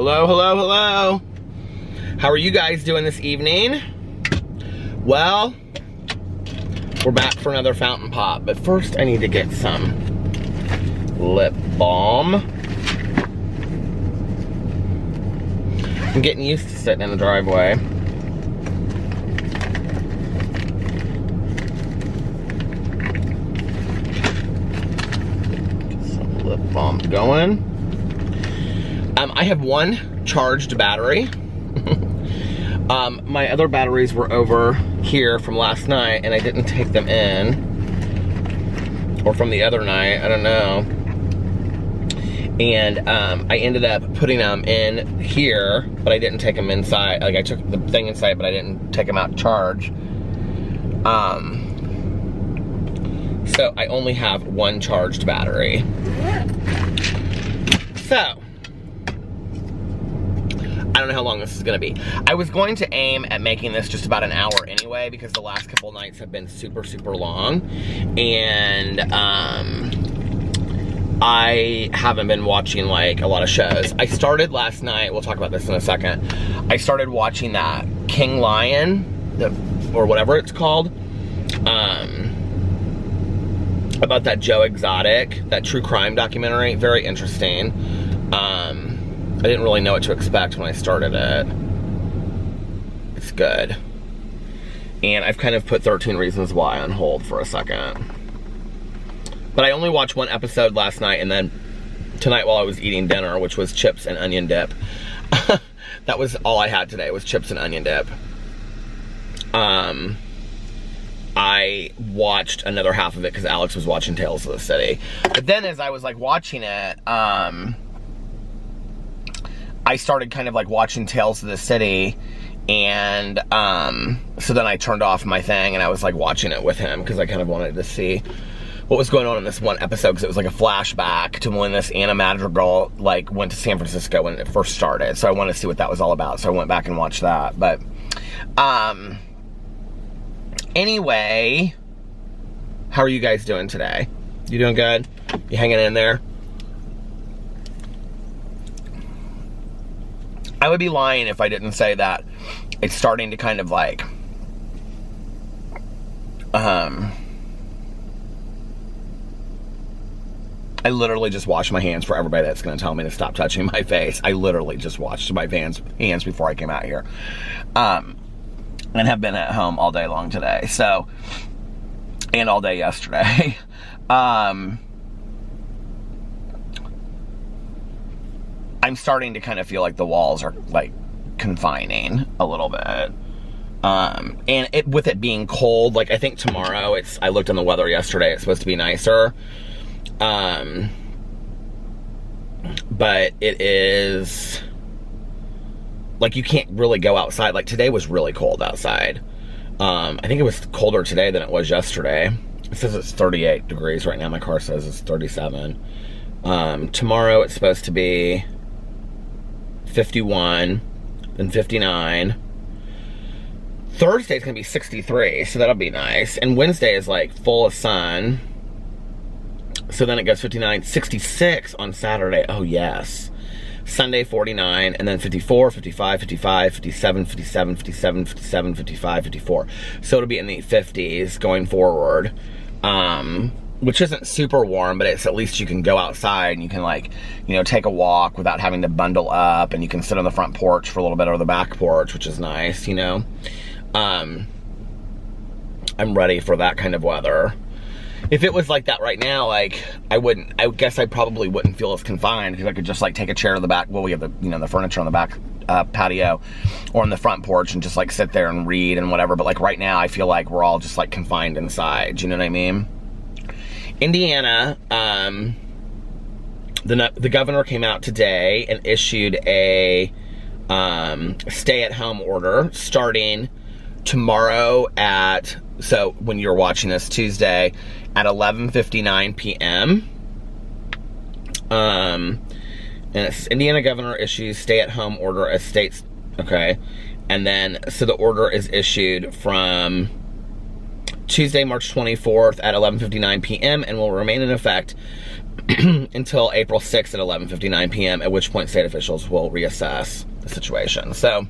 Hello, hello, hello. How are you guys doing this evening? Well, we're back for another fountain pop, but first I need to get some lip balm. I'm getting used to sitting in the driveway. Get some lip balm going. I have one charged battery. My other batteries were over here from last night and I didn't take them in. Or from the other night, I don't know. And I ended up putting them in here, but I didn't take them inside. Like I took the thing inside, but I didn't take them out to charge. So I only have one charged battery. So, I don't know how long this is gonna be. I was going to aim at making this just about an hour anyway, because the last couple nights have been super, super long. And I haven't been watching like a lot of shows. I started last night, we'll talk about this in a second. I started watching that King Lion, or whatever it's called, about that Joe Exotic, that true crime documentary. Very interesting. I didn't really know what to expect when I started it. It's good. And I've kind of put 13 Reasons Why on hold for a second. But I only watched one episode last night, and then tonight while I was eating dinner, which was chips and onion dip. That was all I had today, was chips and onion dip. I watched another half of it because Alex was watching Tales of the City. But then as I was like watching it, I started kind of like watching Tales of the City, and so then I turned off my thing and I was like watching it with him because I kind of wanted to see what was going on in this one episode, because it was like a flashback to when this Anna Madrigal like went to San Francisco when it first started. So I wanted to see what that was all about. So I went back and watched that. But anyway, how are you guys doing today? You doing good? You hanging in there? I would be lying if I didn't say that it's starting to kind of like, I literally just washed my hands for everybody that's going to tell me to stop touching my face. I literally just washed my hands before I came out here. And have been at home all day long today. So, and all day yesterday. I'm starting to kind of feel like the walls are like confining a little bit. And with it being cold, like I think tomorrow I looked on the weather yesterday, it's supposed to be nicer. But it is like you can't really go outside. Like today was really cold outside. I think it was colder today than it was yesterday. It says it's 38 degrees right now. My car says it's 37. Tomorrow it's supposed to be 51, then 59. Thursday's gonna be 63, so that'll be nice. And Wednesday is like full of sun. So then it goes 59, 66 on Saturday. Oh yes. Sunday 49, and then 54, 55, 55, 57, 57, 57, 57, 55, 54. So it'll be in the 50s going forward. Which isn't super warm, but it's at least you can go outside and you can like, you know, take a walk without having to bundle up, and you can sit on the front porch for a little bit, or the back porch, which is nice, you know. I'm ready for that kind of weather. If it was like that right now, like I guess I probably wouldn't feel as confined, because I could just like take a chair to the back. Well, we have the, you know, the furniture on the back patio or on the front porch and just like sit there and read and whatever. But like right now I feel like we're all just like confined inside. You know what I mean? Indiana, the governor came out today and issued a stay-at-home order starting tomorrow at, so when you're watching this, Tuesday at 11:59 p.m. And it's Indiana governor issues stay-at-home order as states, okay. And then, so the order is issued from Tuesday, March 24th at 11:59 p.m. and will remain in effect until April 6th at 11:59 p.m., at which point state officials will reassess the situation. So,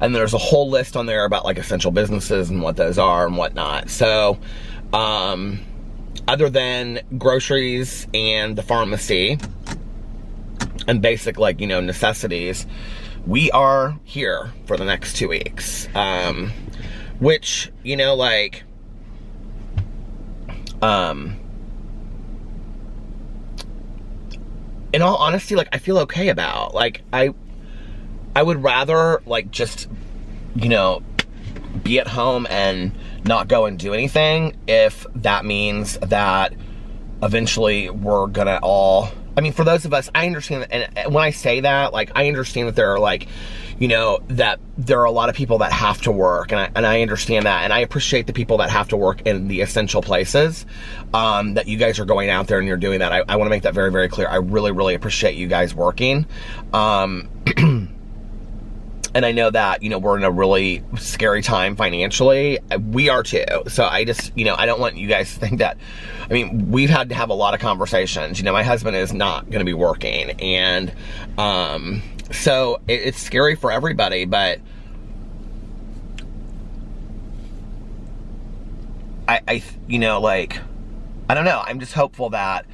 and there's a whole list on there about like essential businesses and what those are and whatnot. So, other than groceries and the pharmacy and basic, like, you know, necessities, we are here for the next 2 weeks. Which, you know, like, in all honesty, like, I feel okay about. Like, I would rather, like, just, you know, be at home and not go and do anything if that means that eventually we're gonna all, I mean, for those of us, I understand that, and when I say that, like, I understand that there are, like, you know, that there are a lot of people that have to work, and I understand that, and I appreciate the people that have to work in the essential places, that you guys are going out there and you're doing that. I want to make that very, very clear. I really, really appreciate you guys working. And I know that, you know, we're in a really scary time financially. We are too. So I just, you know, I don't want you guys to think that, I mean, we've had to have a lot of conversations. You know, my husband is not going to be working. And so it's scary for everybody. But I, you know, like, I don't know. I'm just hopeful that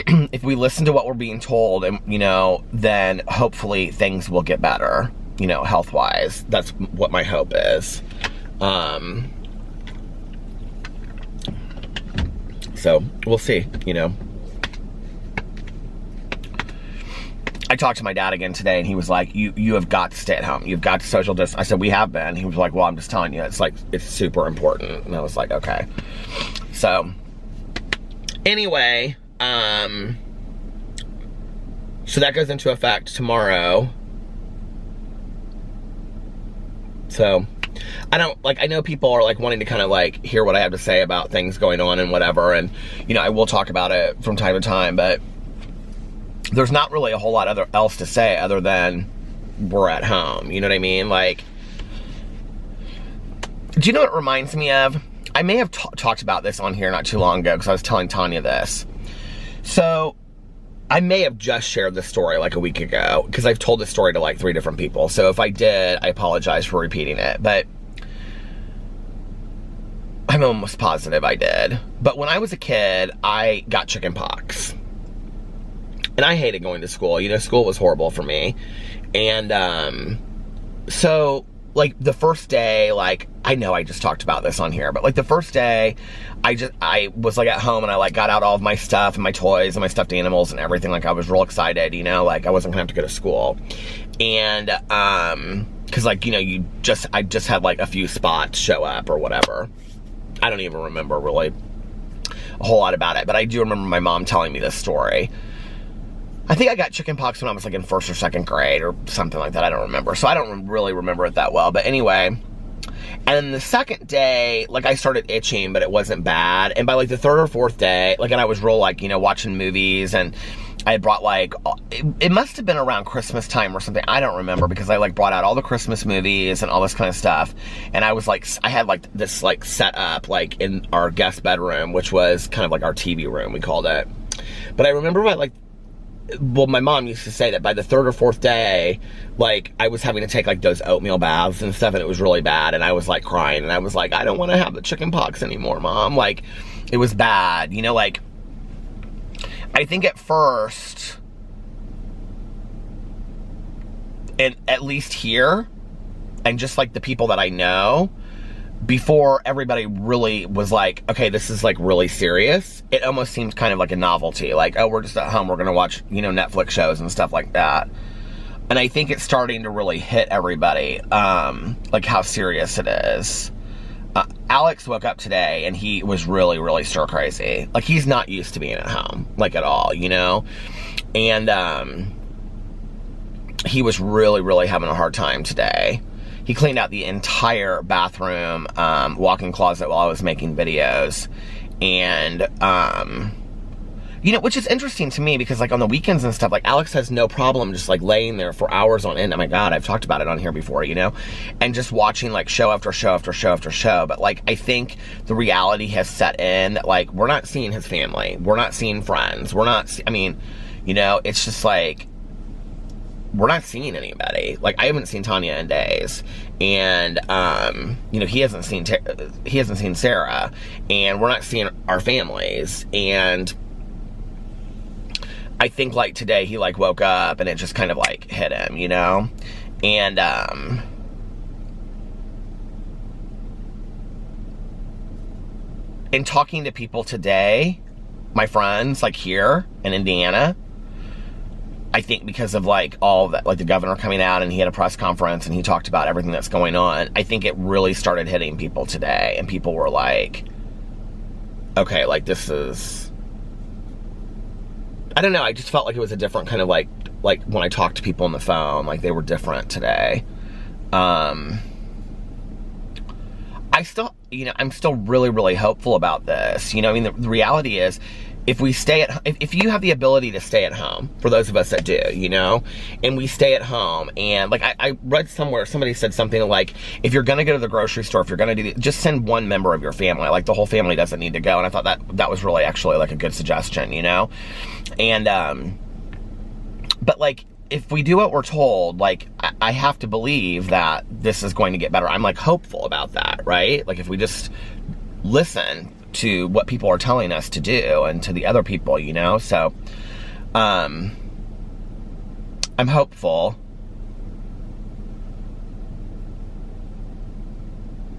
if we listen to what we're being told, and, you know, then hopefully things will get better. You know, health-wise. That's what my hope is. So, we'll see, you know. I talked to my dad again today, and he was like, you have got to stay at home. You've got to social distance. I said, we have been. He was like, well, I'm just telling you. It's like, it's super important. And I was like, okay. So, anyway, so that goes into effect tomorrow. So, I don't, like, I know people are, like, wanting to kind of, like, hear what I have to say about things going on and whatever, and, you know, I will talk about it from time to time, but there's not really a whole lot else to say other than we're at home, you know what I mean? Like, do you know what it reminds me of? I may have talked about this on here not too long ago, because I was telling Tanya this. So, I may have just shared this story like a week ago, because I've told this story to like 3 different people. So if I did, I apologize for repeating it, but I'm almost positive I did. But when I was a kid, I got chicken pox. And I hated going to school. You know, school was horrible for me. And so, like, the first day, like, I know I just talked about this on here, but like the first day, I was like at home, and I like got out all of my stuff and my toys and my stuffed animals and everything. Like, I was real excited, you know, like I wasn't gonna have to go to school. And cause like, you know, I just had like a few spots show up or whatever. I don't even remember really a whole lot about it, but I do remember my mom telling me this story. I think I got chicken pox when I was like in 1st or 2nd grade or something like that. I don't remember. So I don't really remember it that well. But anyway, and then the 2nd day, like, I started itching, but it wasn't bad. And by like the 3rd or 4th day, like, and I was real, like, you know, watching movies, and I had brought like, it must have been around Christmas time or something. I don't remember, because I like brought out all the Christmas movies and all this kind of stuff. And I was like, I had like this like set up like in our guest bedroom, which was kind of like our TV room, we called it. But I remember well, my mom used to say that by the 3rd or 4th day, like, I was having to take, like, those oatmeal baths and stuff, and it was really bad, and I was, like, crying, and I was like, I don't want to have the chicken pox anymore, Mom. Like, it was bad, you know, like, I think at first, and at least here, and just, like, the people that I know, before everybody really was like, okay, this is like really serious, it almost seemed kind of like a novelty. Like, oh, we're just at home, we're gonna watch, you know, Netflix shows and stuff like that. And I think it's starting to really hit everybody, like how serious it is. Alex woke up today and he was really, really stir crazy. Like, he's not used to being at home, like, at all, you know? And he was really, really having a hard time today. He cleaned out the entire bathroom, walk-in closet while I was making videos. And You know, which is interesting to me because, like, on the weekends and stuff, like, Alex has no problem just, like, laying there for hours on end. Oh, my God, I've talked about it on here before, you know? And just watching, like, show after show after show after show. But, like, I think the reality has set in that, like, we're not seeing his family. We're not seeing friends. We're not, I mean, you know, it's just, like, we're not seeing anybody. Like, I haven't seen Tanya in days. And, you know, he hasn't seen Sarah. And we're not seeing our families. And I think, like, today he, like, woke up and it just kind of, like, hit him, you know? And, in talking to people today, my friends, like, here in Indiana, I think because of, like, all that, like, the governor coming out and he had a press conference and he talked about everything that's going on, I think it really started hitting people today. And people were like, okay, like, this is... I don't know, I just felt like it was a different kind of, like when I talked to people on the phone, like, they were different today. I still, you know, I'm still really, really hopeful about this. You know, I mean, the reality is, if we stay at, if you have the ability to stay at home, for those of us that do, you know, and we stay at home, and, like, I read somewhere, somebody said something like, if you're gonna go to the grocery store, if you're gonna do, just send one member of your family, like, the whole family doesn't need to go. And I thought that was really actually, like, a good suggestion, you know? And, but, like, if we do what we're told, like, I have to believe that this is going to get better. I'm, like, hopeful about that, right? Like, if we just listen to what people are telling us to do and to the other people, you know? So, I'm hopeful.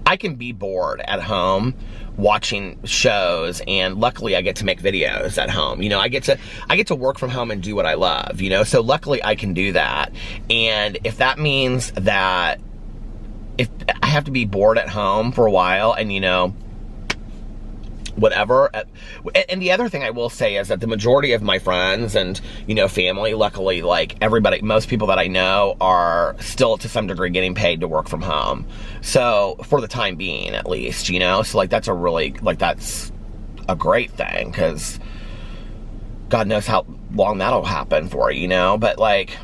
I can be bored at home watching shows, and luckily I get to make videos at home. You know, I get to work from home and do what I love, you know? So luckily I can do that. And if that means that if I have to be bored at home for a while and, you know, whatever. And the other thing I will say is that the majority of my friends and, you know, family, luckily, like, everybody, most people that I know are still to some degree getting paid to work from home. So, for the time being, at least, you know? So, like, that's a really, like, that's a great thing, because God knows how long that'll happen for, you know? But, like,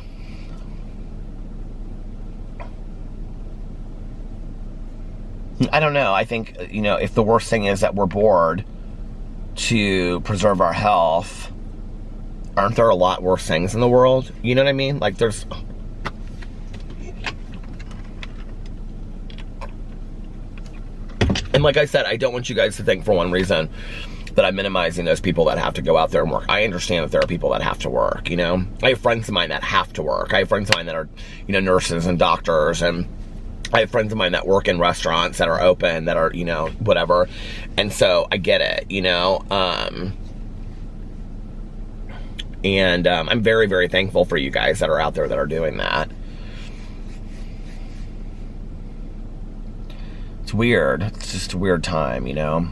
I don't know. I think, you know, if the worst thing is that we're bored, to preserve our health, aren't there a lot worse things in the world? You know what I mean? Like, there's... And like I said, I don't want you guys to think for one reason that I'm minimizing those people that have to go out there and work. I understand that there are people that have to work, you know? I have friends of mine that have to work. I have friends of mine that are, you know, nurses and doctors, and I have friends of mine that work in restaurants that are open, that are, you know, whatever. And so I get it, you know. And I'm very, very thankful for you guys that are out there that are doing that. It's weird. It's just a weird time, you know.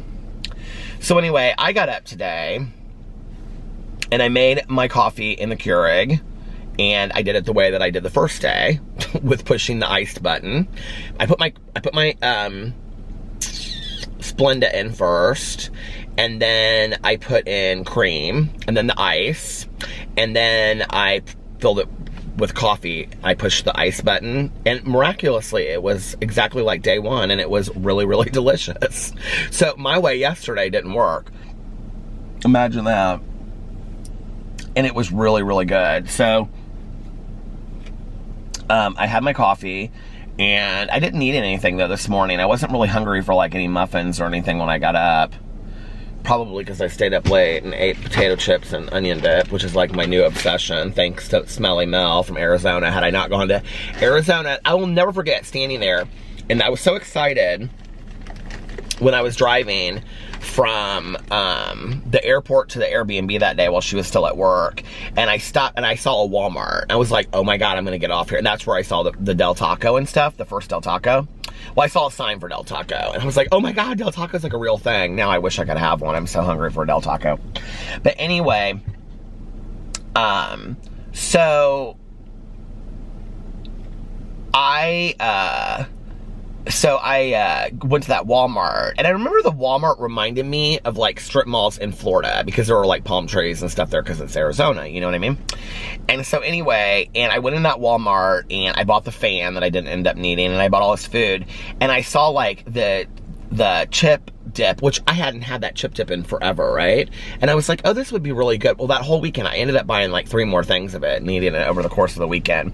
So anyway, I got up today and I made my coffee in the Keurig. And I did it the way that I did the first day, with pushing the iced button. I put my Splenda in first, and then I put in cream, and then the ice, and then I filled it with coffee. I pushed the ice button, and miraculously, it was exactly like day one, and it was really, really delicious. So my way yesterday didn't work. Imagine that. And it was really, really good. So I had my coffee, and I didn't eat anything, though, this morning. I wasn't really hungry for, like, any muffins or anything when I got up. Probably because I stayed up late and ate potato chips and onion dip, which is, like, my new obsession, thanks to Smelly Mel from Arizona. Had I not gone to Arizona, I will never forget standing there, and I was so excited when I was driving from the airport to the Airbnb that day while she was still at work, and I stopped and I saw a Walmart. I was like, oh my God, I'm gonna get off here. And that's where I saw the Del Taco and stuff, the first Del Taco. Well, I saw a sign for Del Taco, and I was like, oh my God, Del Taco's like a real thing. Now I wish I could have one. I'm so hungry for a Del Taco. But anyway, so I So I went to that Walmart, and I remember the Walmart reminded me of like strip malls in Florida because there were like palm trees and stuff there because it's Arizona, you know what I mean? And so anyway, and I went in that Walmart and I bought the fan that I didn't end up needing, and I bought all this food, and I saw like the chip dip, which I hadn't had that chip dip in forever, right? And I was like, oh, this would be really good. Well, that whole weekend I ended up buying like 3 more things of it and eating it over the course of the weekend,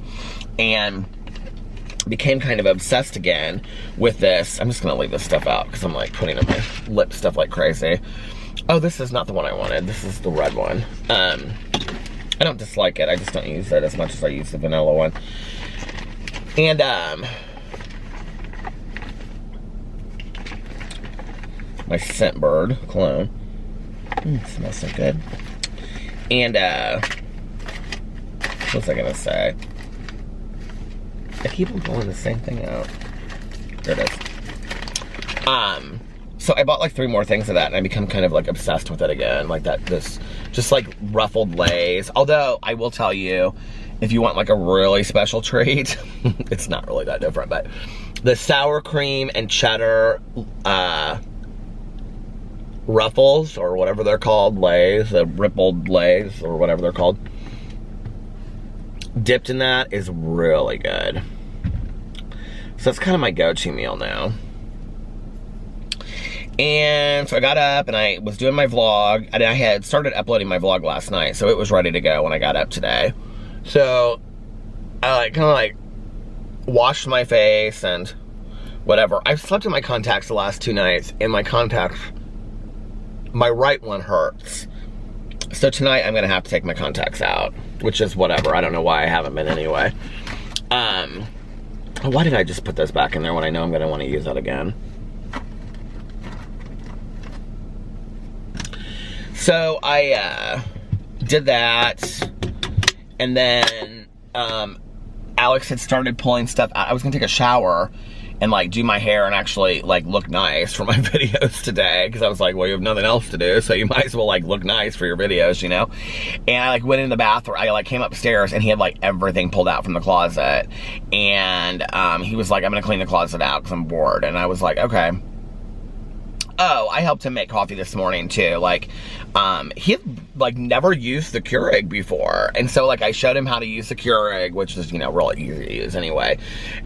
and became kind of obsessed again with this. I'm just gonna leave this stuff out because I'm like putting on my lip stuff like crazy. Oh, this is not the one I wanted. This is the red one. I don't dislike it. I just don't use it as much as I use the vanilla one. And my Scentbird cologne. Smells so good. And what was I gonna say? I keep on pulling the same thing out. There it is. So I bought like 3 more things of that, and I become kind of like obsessed with it again. Like this just like ruffled Lay's. Although I will tell you, if you want like a really special treat, it's not really that different, but the sour cream and cheddar Ruffles, or whatever they're called, Lay's, the rippled Lay's, or whatever they're called, dipped in that is really good. So that's kind of my go-to meal now. And so I got up and I was doing my vlog, and I had started uploading my vlog last night, so it was ready to go when I got up today. So I like kind of like washed my face and whatever. I've slept in my contacts the last 2 nights, and my contacts, my right one hurts. So tonight I'm gonna have to take my contacts out, which is whatever. I don't know why I haven't been anyway. Why did I just put those back in there when I know I'm gonna want to use that again? So I did that, and then Alex had started pulling stuff out. I was gonna take a shower and like do my hair and actually like look nice for my videos today, because I was like, well, you have nothing else to do, so you might as well like look nice for your videos, you know? And I like went in the bathroom, I like came upstairs, and he had like everything pulled out from the closet, and he was like, I'm gonna clean the closet out because I'm bored. And I was like, okay. Oh, I helped him make coffee this morning too. Like, he had like never used the Keurig before, and so like I showed him how to use the Keurig, which is, you know, really easy to use anyway.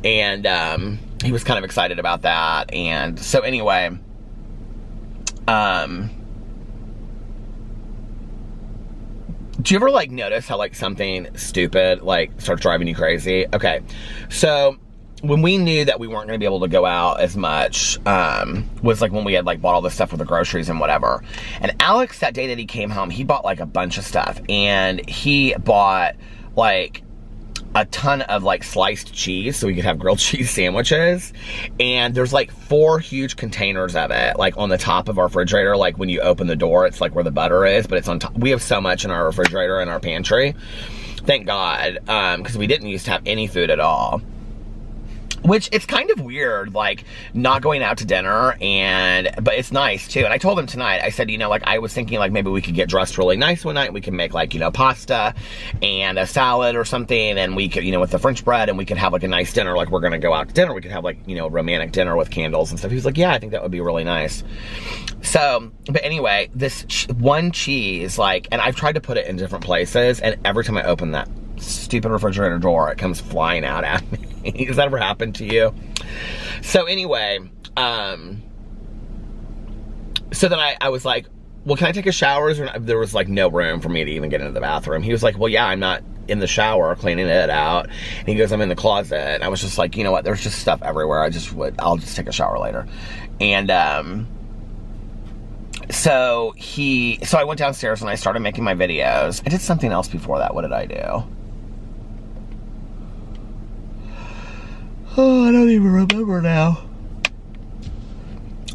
And he was kind of excited about that. And so anyway, do you ever like notice how like something stupid like starts driving you crazy? Okay, so when we knew that we weren't going to be able to go out as much, was like when we had like bought all this stuff for the groceries and whatever. And Alex, that day that he came home, he bought like a bunch of stuff, and he bought like a ton of like sliced cheese so we could have grilled cheese sandwiches. And there's like 4 huge containers of it like on the top of our refrigerator. Like when you open the door, it's like where the butter is, but it's on top. We have so much in our refrigerator and our pantry, thank God, because we didn't used to have any food at all. Which, it's kind of weird, like, not going out to dinner, but it's nice, too. And I told him tonight, I said, you know, like, I was thinking, like, maybe we could get dressed really nice one night, and we could make, like, you know, pasta and a salad or something, and we could, you know, with the French bread, and we could have, like, a nice dinner, like, we're gonna go out to dinner, we could have, like, you know, a romantic dinner with candles and stuff. He was like, yeah, I think that would be really nice. So, but anyway, this one cheese, like, and I've tried to put it in different places, and every time I open that stupid refrigerator door, it comes flying out at me. Has that ever happened to you? So anyway, so then I was like, well, can I take a shower? There was like no room for me to even get into the bathroom. He was like, well, yeah, I'm not in the shower cleaning it out. And he goes, I'm in the closet. And I was just like, you know what? There's just stuff everywhere. I'll just take a shower later. And so I went downstairs and I started making my videos. I did something else before that. What did I do? Oh, I don't even remember now.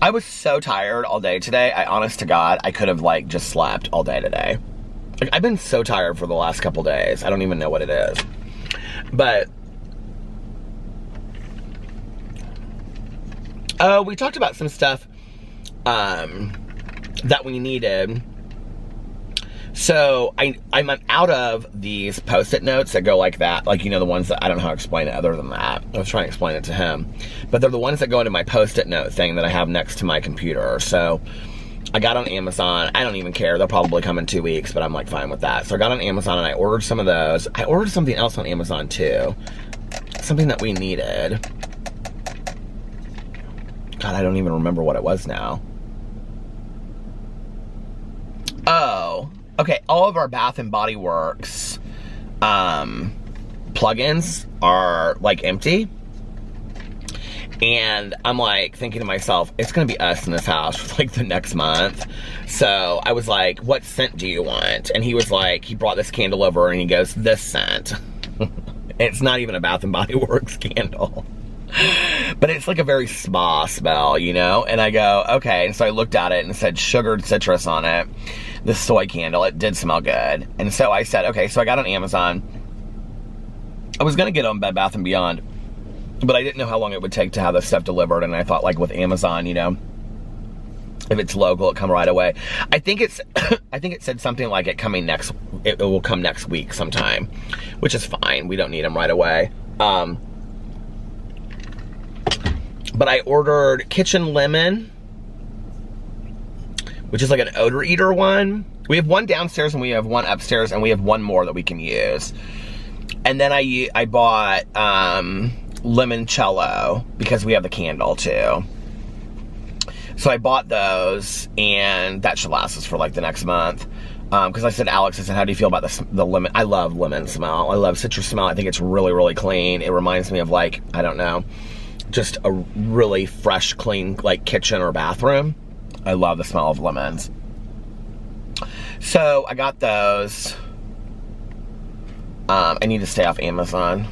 I was so tired all day today. Honest to God, I could have like just slept all day today. Like, I've been so tired for the last couple days. I don't even know what it is. But we talked about some stuff that we needed. So I'm out of these Post-it notes that go like that. Like, you know, the ones that I don't know how to explain it other than that. I was trying to explain it to him. But they're the ones that go into my Post-it note thing that I have next to my computer. So I got on Amazon. I don't even care. They'll probably come in 2 weeks, but I'm like fine with that. So I got on Amazon and I ordered some of those. I ordered something else on Amazon too. Something that we needed. God, I don't even remember what it was now. Oh, okay. All of our Bath and Body Works plugins are like empty. And I'm like thinking to myself, it's gonna be us in this house for like the next month. So I was like, what scent do you want? And he was like, he brought this candle over and he goes, this scent. It's not even a Bath and Body Works candle. But it's like a very spa smell, you know? And I go, okay. And so I looked at it and it said sugared citrus on it. This soy candle, it did smell good. And so I said, okay, so I got on Amazon. I was gonna get on Bed Bath & Beyond, but I didn't know how long it would take to have this stuff delivered. And I thought, like with Amazon, you know, if it's local, it'll come right away. I think it's, I think it said something like it will come next week sometime, which is fine. We don't need them right away. But I ordered Kitchen Lemon, which is like an odor eater one. We have one downstairs and we have one upstairs and we have one more that we can use. And then I bought Limoncello because we have the candle too. So I bought those and that should last us for like the next month. Because I said, Alex, I said, how do you feel about the lemon? I love lemon smell. I love citrus smell. I think it's really, really clean. It reminds me of like, I don't know, just a really fresh, clean, like kitchen or bathroom. I love the smell of lemons. So I got those. I need to stay off Amazon.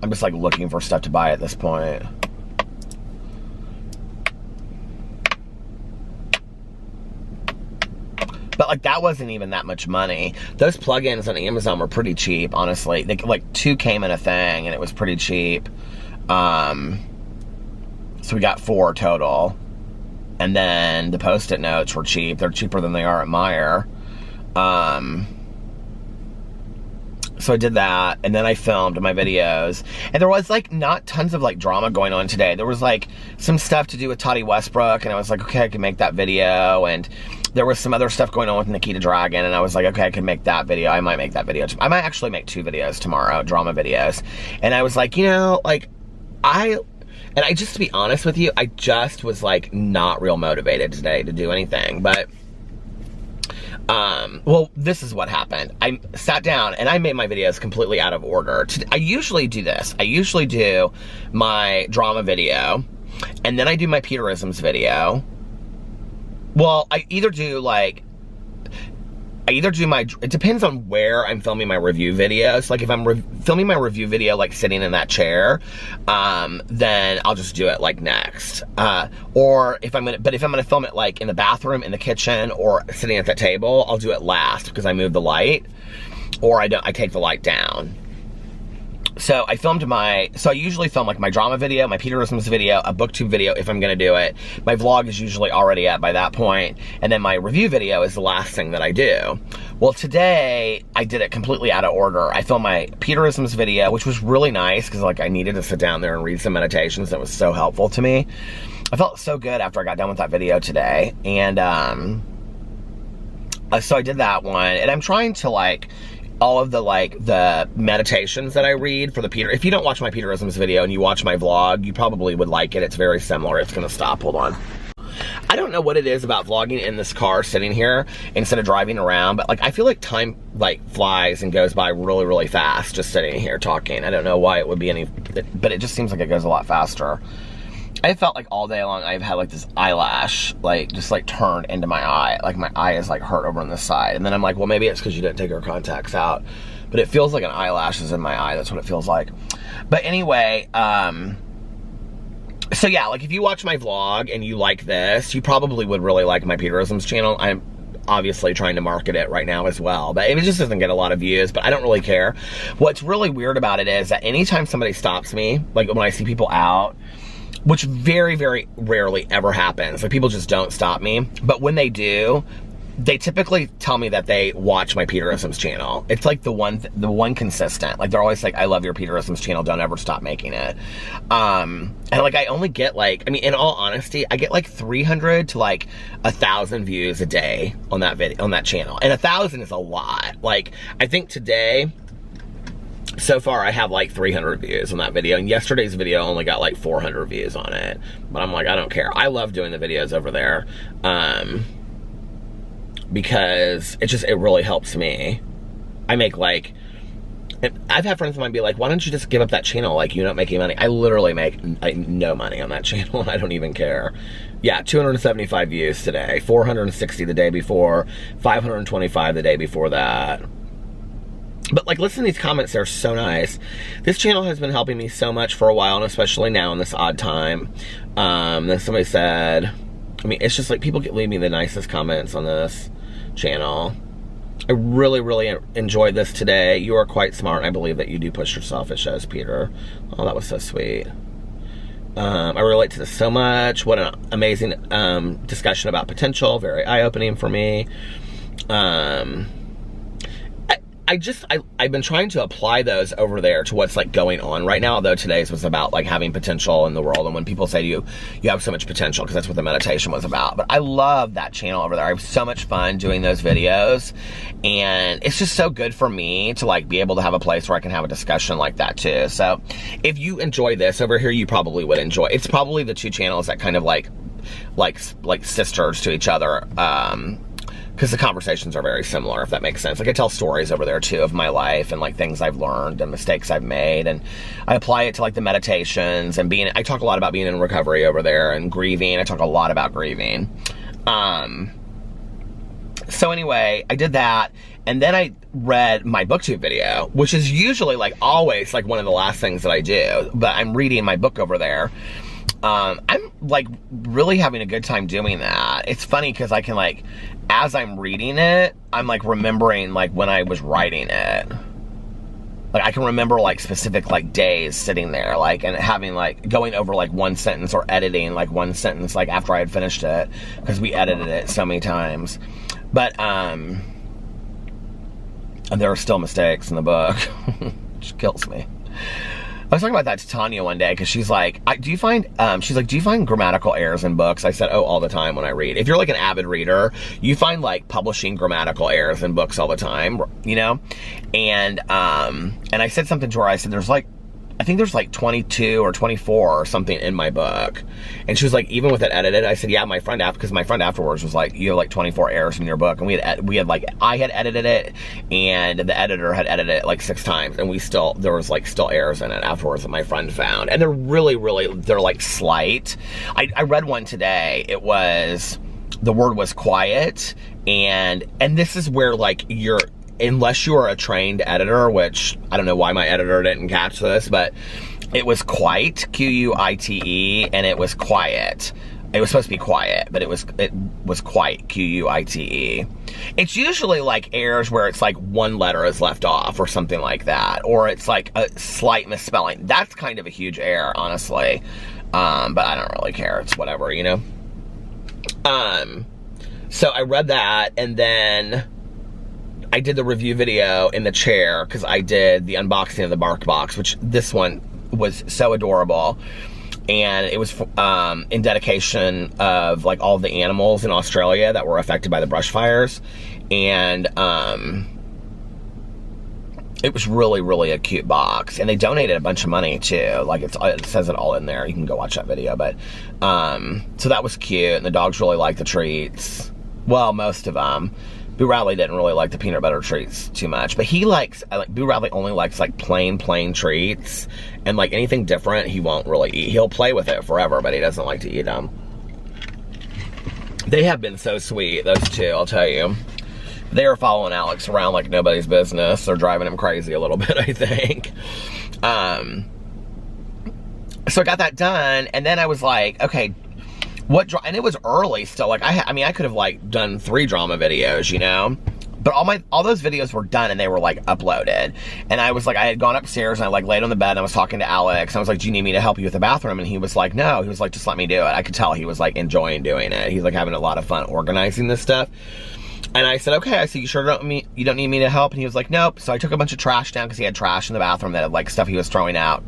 I'm just like looking for stuff to buy at this point. But like that wasn't even that much money. Those plugins on Amazon were pretty cheap, honestly. They like 2 came in a thing and it was pretty cheap. So we got 4 total. And then the Post-it notes were cheap. They're cheaper than they are at Meijer. So I did that, and then I filmed my videos. And there was like not tons of like drama going on today. There was like some stuff to do with Toddy Westbrook, and I was like, okay, I can make that video. And there was some other stuff going on with Nikita Dragon, and I was like, okay, I can make that video. I might make that video. I might actually make 2 videos tomorrow, drama videos. And I was like, you know, like I just, to be honest with you, I just was like not real motivated today to do anything. But well, this is what happened. I sat down and I made my videos completely out of order. I usually do this. I usually do my drama video, and then I do my Peterisms video. Well, I either do it depends on where I'm filming my review videos. Like if I'm filming my review video like sitting in that chair, then I'll just do it like next. Or if I'm gonna film it like in the bathroom, in the kitchen, or sitting at that table, I'll do it last because I move the light, or I take the light down. So I usually film like my drama video, my Peterisms video, a booktube video if I'm gonna do it. My vlog is usually already up by that point, and then my review video is the last thing that I do. Well, today I did it completely out of order. I filmed my Peterisms video, which was really nice because like I needed to sit down there and read some meditations. That was so helpful to me. I felt so good after I got done with that video today, and so I did that one, and I'm trying to like all of the meditations that I read for the if you don't watch my Peterisms video and you watch my vlog, you probably would like it. It's very similar. It's gonna stop, hold on. I don't know what it is about vlogging in this car sitting here instead of driving around, but like I feel like time like flies and goes by really, really fast just sitting here talking. I don't know why it would be any, but it just seems like it goes a lot faster. I felt like all day long I've had like this eyelash like just like turned into my eye. Like my eye is like hurt over on this side. And then I'm like, well, maybe it's because you didn't take your contacts out. But it feels like an eyelash is in my eye. That's what it feels like. But anyway, so yeah, like if you watch my vlog and you like this, you probably would really like my Peterisms channel. I'm obviously trying to market it right now as well, but it just doesn't get a lot of views, but I don't really care. What's really weird about it is that anytime somebody stops me, like when I see people out, which very, very rarely ever happens. Like people just don't stop me. But when they do, they typically tell me that they watch my Peterisms channel. It's like the one consistent. Like, they're always like, I love your Peterisms channel, don't ever stop making it. And like, I only get like, I mean, in all honesty, I get like 300 to like 1,000 views a day on that video, on that channel. And 1,000 is a lot. Like, I think today, so far, I have like 300 views on that video, and yesterday's video only got like 400 views on it. But I'm like, I don't care. I love doing the videos over there. Because it really helps me. I make like, I've had friends of mine be like, why don't you just give up that channel? Like, you don't make any money. I literally make no money on that channel, and I don't even care. Yeah, 275 views today, 460 the day before, 525 the day before that. But like, listen to these comments, they're so nice. This channel has been helping me so much for a while, and especially now in this odd time. Then somebody said, I mean, it's just like, people leave me the nicest comments on this channel. I really enjoyed this today. You are quite smart, and I believe that you do push yourself, it shows, Peter. Oh, that was so sweet. I relate to this so much. What an amazing discussion about potential. Very eye-opening for me. I've been trying to apply those over there to what's like going on right now, although today's was about like having potential in the world, and when people say to you, you have so much potential, because that's what the meditation was about. But I love that channel over there. I have so much fun doing those videos, and it's just so good for me to like be able to have a place where I can have a discussion like that too. So if you enjoy this over here, you probably would enjoy. It's probably the two channels that kind of like sisters to each other, because the conversations are very similar, if that makes sense. Like, I tell stories over there too of my life and like things I've learned and mistakes I've made, and I apply it to like the meditations and I talk a lot about being in recovery over there, and grieving. I talk a lot about grieving. So anyway, I did that, and then I read my booktube video, which is usually like always like one of the last things that I do, but I'm reading my book over there. I'm like really having a good time doing that. It's funny because I can like, as I'm reading it, I'm like remembering like when I was writing it. Like, I can remember like specific like days sitting there, like, and having like going over like one sentence, or editing like one sentence like after I had finished it, because we edited it so many times. But and there are still mistakes in the book, which kills me. I was talking about that to Tanya one day, because she's like, do you find grammatical errors in books? I said, oh, all the time when I read. If you're like an avid reader, you find like publishing grammatical errors in books all the time, you know? And I said something to her, I said, I think there's like 22 or 24 or something in my book. And she was like, even with it edited? I said, yeah, because my friend afterwards was like, you have like 24 errors in your book. And we had like, I had edited it, and the editor had edited it like 6 times, and there was like still errors in it afterwards that my friend found. And they're like slight. I read one today. The word was quiet, and this is where like unless you are a trained editor, which I don't know why my editor didn't catch this, but it was quite, Q-U-I-T-E, and it was quiet. It was supposed to be quiet, but it was quite, Q-U-I-T-E. It's usually like errors where it's like one letter is left off or something like that, or it's like a slight misspelling. That's kind of a huge error, honestly. But I don't really care. It's whatever, you know? So I read that, and then I did the review video in the chair, because I did the unboxing of the Bark Box, which this one was so adorable. And it was in dedication of like all the animals in Australia that were affected by the brush fires. And it was really a cute box. And they donated a bunch of money too. Like, it says it all in there. You can go watch that video. But so that was cute. And the dogs really liked the treats. Well, most of them. Boo Radley didn't really like the peanut butter treats too much, but Boo Radley only likes like plain treats, and like anything different he won't really eat. He'll play with it forever, but he doesn't like to eat them. They have been so sweet, those two, I'll tell you. They are following Alex around like nobody's business. They're driving him crazy a little bit, I think. So I got that done, and then I was like, okay, and it was early still. Like, I could have like done 3 drama videos, you know? But all those videos were done, and they were like uploaded. And I was like, I had gone upstairs, and I like laid on the bed, and I was talking to Alex. And I was like, do you need me to help you with the bathroom? And he was like, no. He was like, just let me do it. I could tell he was like enjoying doing it. He's like having a lot of fun organizing this stuff. And I said, okay. I said, you don't need me to help? And he was like, nope. So I took a bunch of trash down because he had trash in the bathroom that had like stuff he was throwing out.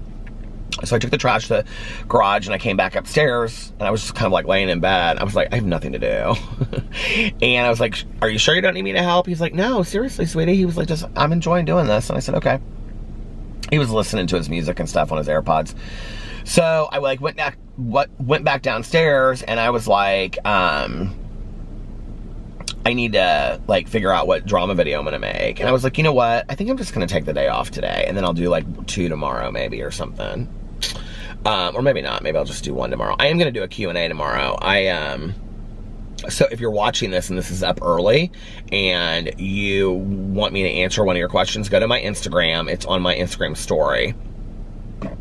So I took the trash to the garage and I came back upstairs and I was just kind of like laying in bed. I was like, I have nothing to do. And I was like, are you sure you don't need me to help? He's like, no, seriously, sweetie. He was like, I'm enjoying doing this. And I said, okay. He was listening to his music and stuff on his AirPods. So I like went back downstairs and I was like, I need to like figure out what drama video I'm gonna make. And I was like, you know what? I think I'm just gonna take the day off today and then I'll do like 2 tomorrow maybe or something. Or maybe not. Maybe I'll just do 1 tomorrow. I am gonna do a Q&A tomorrow. So if you're watching this and this is up early and you want me to answer one of your questions, go to my Instagram. It's on my Instagram story.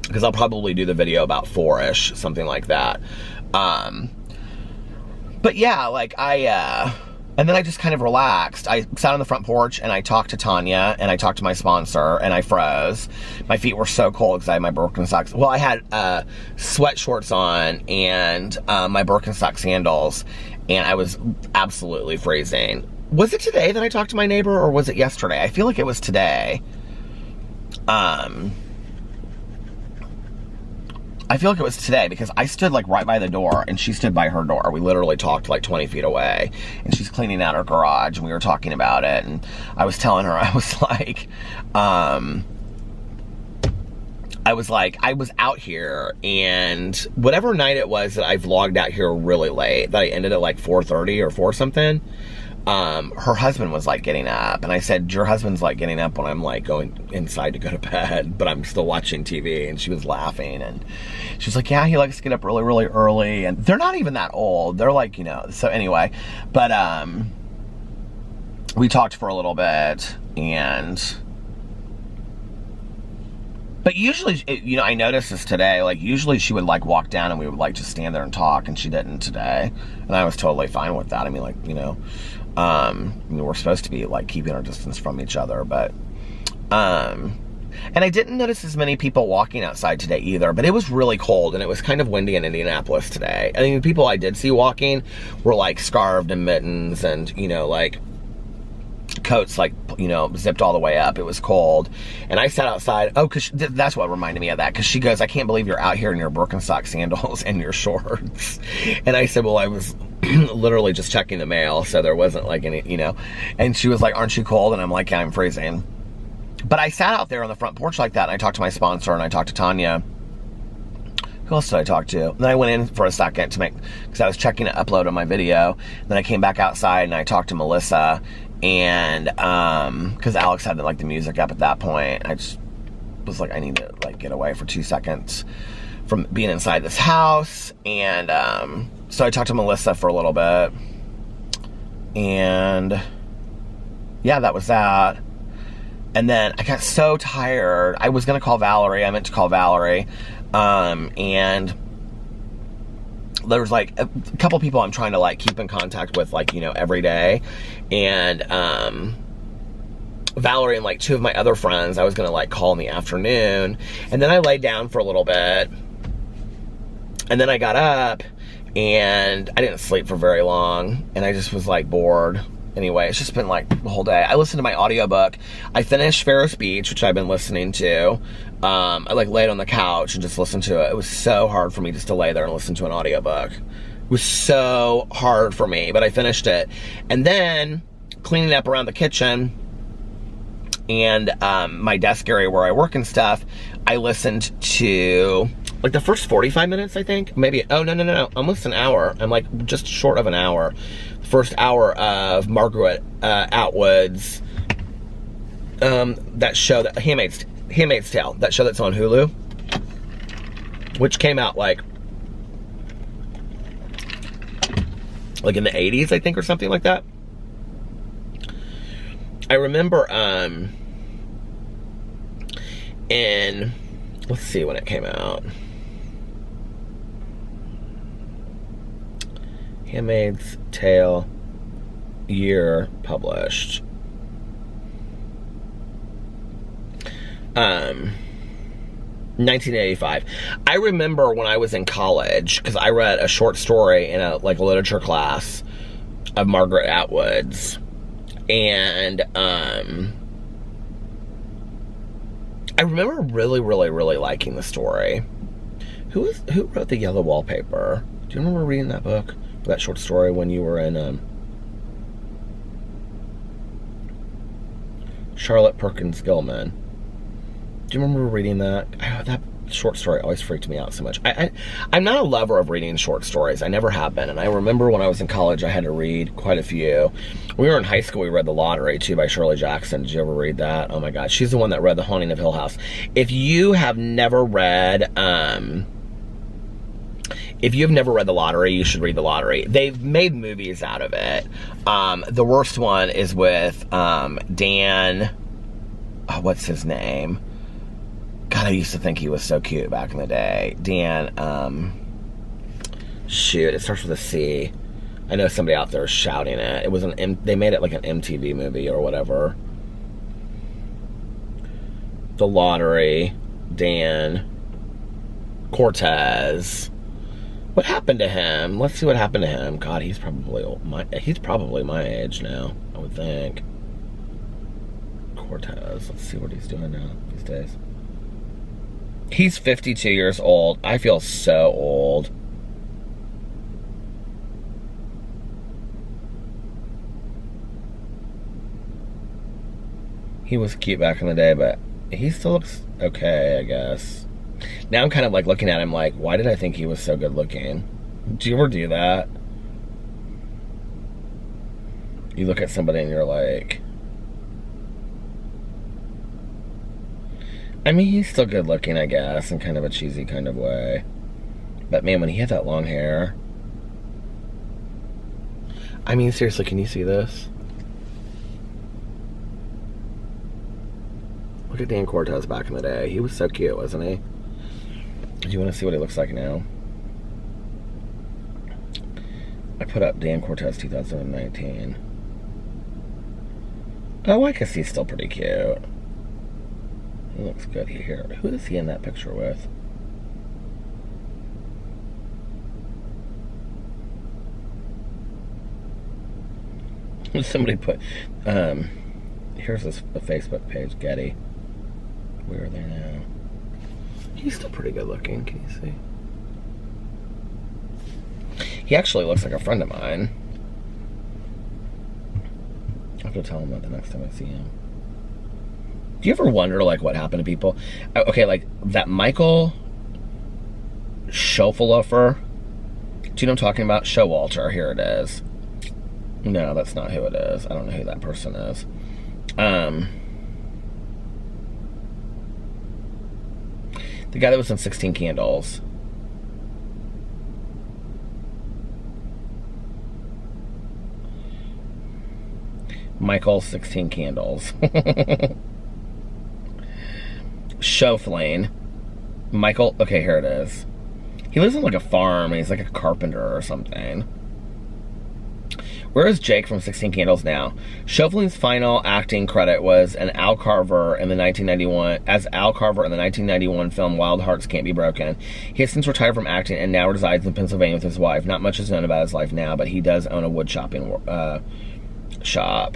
Because I'll probably do the video about 4-ish, something like that. But yeah, like and then I just kind of relaxed. I sat on the front porch and I talked to Tanya and I talked to my sponsor and I froze. My feet were so cold because I had my Birkenstocks. Well, I had sweat shorts on and my Birkenstock sandals and I was absolutely freezing. Was it today that I talked to my neighbor or was it yesterday? I feel like it was today. I feel like it was today because I stood like right by the door and she stood by her door. We literally talked like 20 feet away and she's cleaning out her garage and we were talking about it and I was telling her, I was out here and whatever night it was that I vlogged out here really late, that I ended at like 4:30 or 4 something, her husband was like getting up and I said, your husband's like getting up when I'm like going inside to go to bed, but I'm still watching TV. And she was laughing and she was like, yeah, he likes to get up really, really early. And they're not even that old. They're like, you know, so anyway, but, we talked for a little bit but usually, you know, I noticed this today, like usually she would like walk down and we would like just stand there and talk and she didn't today. And I was totally fine with that. I mean, like, you know, we're supposed to be like keeping our distance from each other, but, and I didn't notice as many people walking outside today either, but it was really cold and it was kind of windy in Indianapolis today. I mean, the people I did see walking were like scarved and mittens and, you know, like coats like, you know, zipped all the way up. It was cold. And I sat outside. Oh, because that's what reminded me of that. Because she goes, I can't believe you're out here in your Birkenstock sandals and your shorts. And I said, well, I was literally just checking the mail. So there wasn't like any, you know. And she was like, aren't you cold? And I'm like, yeah, I'm freezing. But I sat out there on the front porch like that. And I talked to my sponsor and I talked to Tanya. Who else did I talk to? And then I went in for a second to make, because I was checking an upload on my video. Then I came back outside and I talked to Melissa. And because Alex had like the music up at that point, I just was like, I need to like get away for 2 seconds from being inside this house. And so I talked to Melissa for a little bit. And yeah, that was that. And then I got so tired. I was gonna call Valerie. I meant to call Valerie. And there was like a couple people I'm trying to like keep in contact with, like, you know, every day. And Valerie and like 2 of my other friends I was gonna like call in the afternoon. And then I laid down for a little bit. And then I got up and I didn't sleep for very long. And I just was like bored. Anyway, it's just been like the whole day. I listened to my audiobook. I finished Ferris Beach, which I've been listening to. I like laid on the couch and just listened to it. It was so hard for me just to lay there and listen to an audiobook. It was so hard for me, but I finished it. And then cleaning up around the kitchen and my desk area where I work and stuff, I listened to like the first 45 minutes, I think. Maybe, oh, no, almost an hour. I'm like just short of an hour. The first hour of Margaret Atwood's, that show, that Handmaid's Tale, that show that's on Hulu, which came out like in the 80s, I think, or something like that. I remember, let's see when it came out. Handmaid's Tale year published. 1985. I remember when I was in college, because I read a short story in a like literature class of Margaret Atwood's, And I remember really, really, really liking the story. Who wrote The Yellow Wallpaper? Do you remember reading that book? That short story when you were in Charlotte Perkins Gilman? Do you remember reading that? That short story always freaked me out so much. I'm not a lover of reading short stories. I never have been. And I remember when I was in college, I had to read quite a few. When we were in high school, we read The Lottery, too, by Shirley Jackson. Did you ever read that? Oh, my God. She's the one that read The Haunting of Hill House. If you have never read... If you've never read The Lottery, you should read The Lottery. They've made movies out of it. The worst one is with Dan... Oh, what's his name? God, I used to think he was so cute back in the day. Dan, shoot, it starts with a C. I know somebody out there is shouting it. It was they made it like an MTV movie or whatever. The Lottery, Dan, Cortez. What happened to him? Let's see what happened to him. God, he's probably he's probably my age now, I would think. Cortez, let's see what he's doing now these days. He's 52 years old. I feel so old. He was cute back in the day, but he still looks okay, I guess. Now I'm kind of like looking at him like, why did I think he was so good looking? Do you ever do that? You look at somebody and you're like... I mean, he's still good looking, I guess, in kind of a cheesy kind of way. But man, when he had that long hair... I mean, seriously, can you see this? Look at Dan Cortez back in the day. He was so cute, wasn't he? Do you want to see what he looks like now? I put up Dan Cortez 2019. Oh, I guess he's still pretty cute. He looks good here. Who is he in that picture with? Somebody put, here's a Facebook page, Getty. Where are they now? He's still pretty good looking, can you see? He actually looks like a friend of mine. I have to tell him that the next time I see him. Do you ever wonder, like, what happened to people? Okay, like, that Michael Schoffelhofer. Do you know what I'm talking about? Showalter, here it is. No, that's not who it is. I don't know who that person is. The guy that was in 16 Candles. Michael 16 Candles. Schoflane. Michael, okay, here it is. He lives on like a farm and he's like a carpenter or something. Where is Jake from 16 Candles now? Schoflane's final acting credit was as Al Carver in the 1991 film Wild Hearts Can't Be Broken. He has since retired from acting and now resides in Pennsylvania with his wife. Not much is known about his life now, but he does own a wood shopping shop.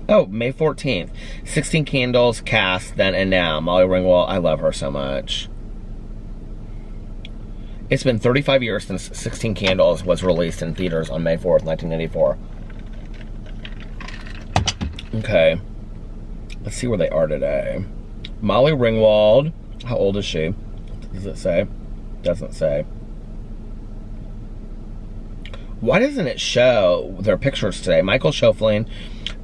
Oh, May 14th. 16 Candles cast then and now. Molly Ringwald, I love her so much. It's been 35 years since 16 Candles was released in theaters on May 4th, 1984. Okay. Let's see where they are today. Molly Ringwald. How old is she? Does it say? Doesn't say. Why doesn't it show their pictures today? Michael Schoflane,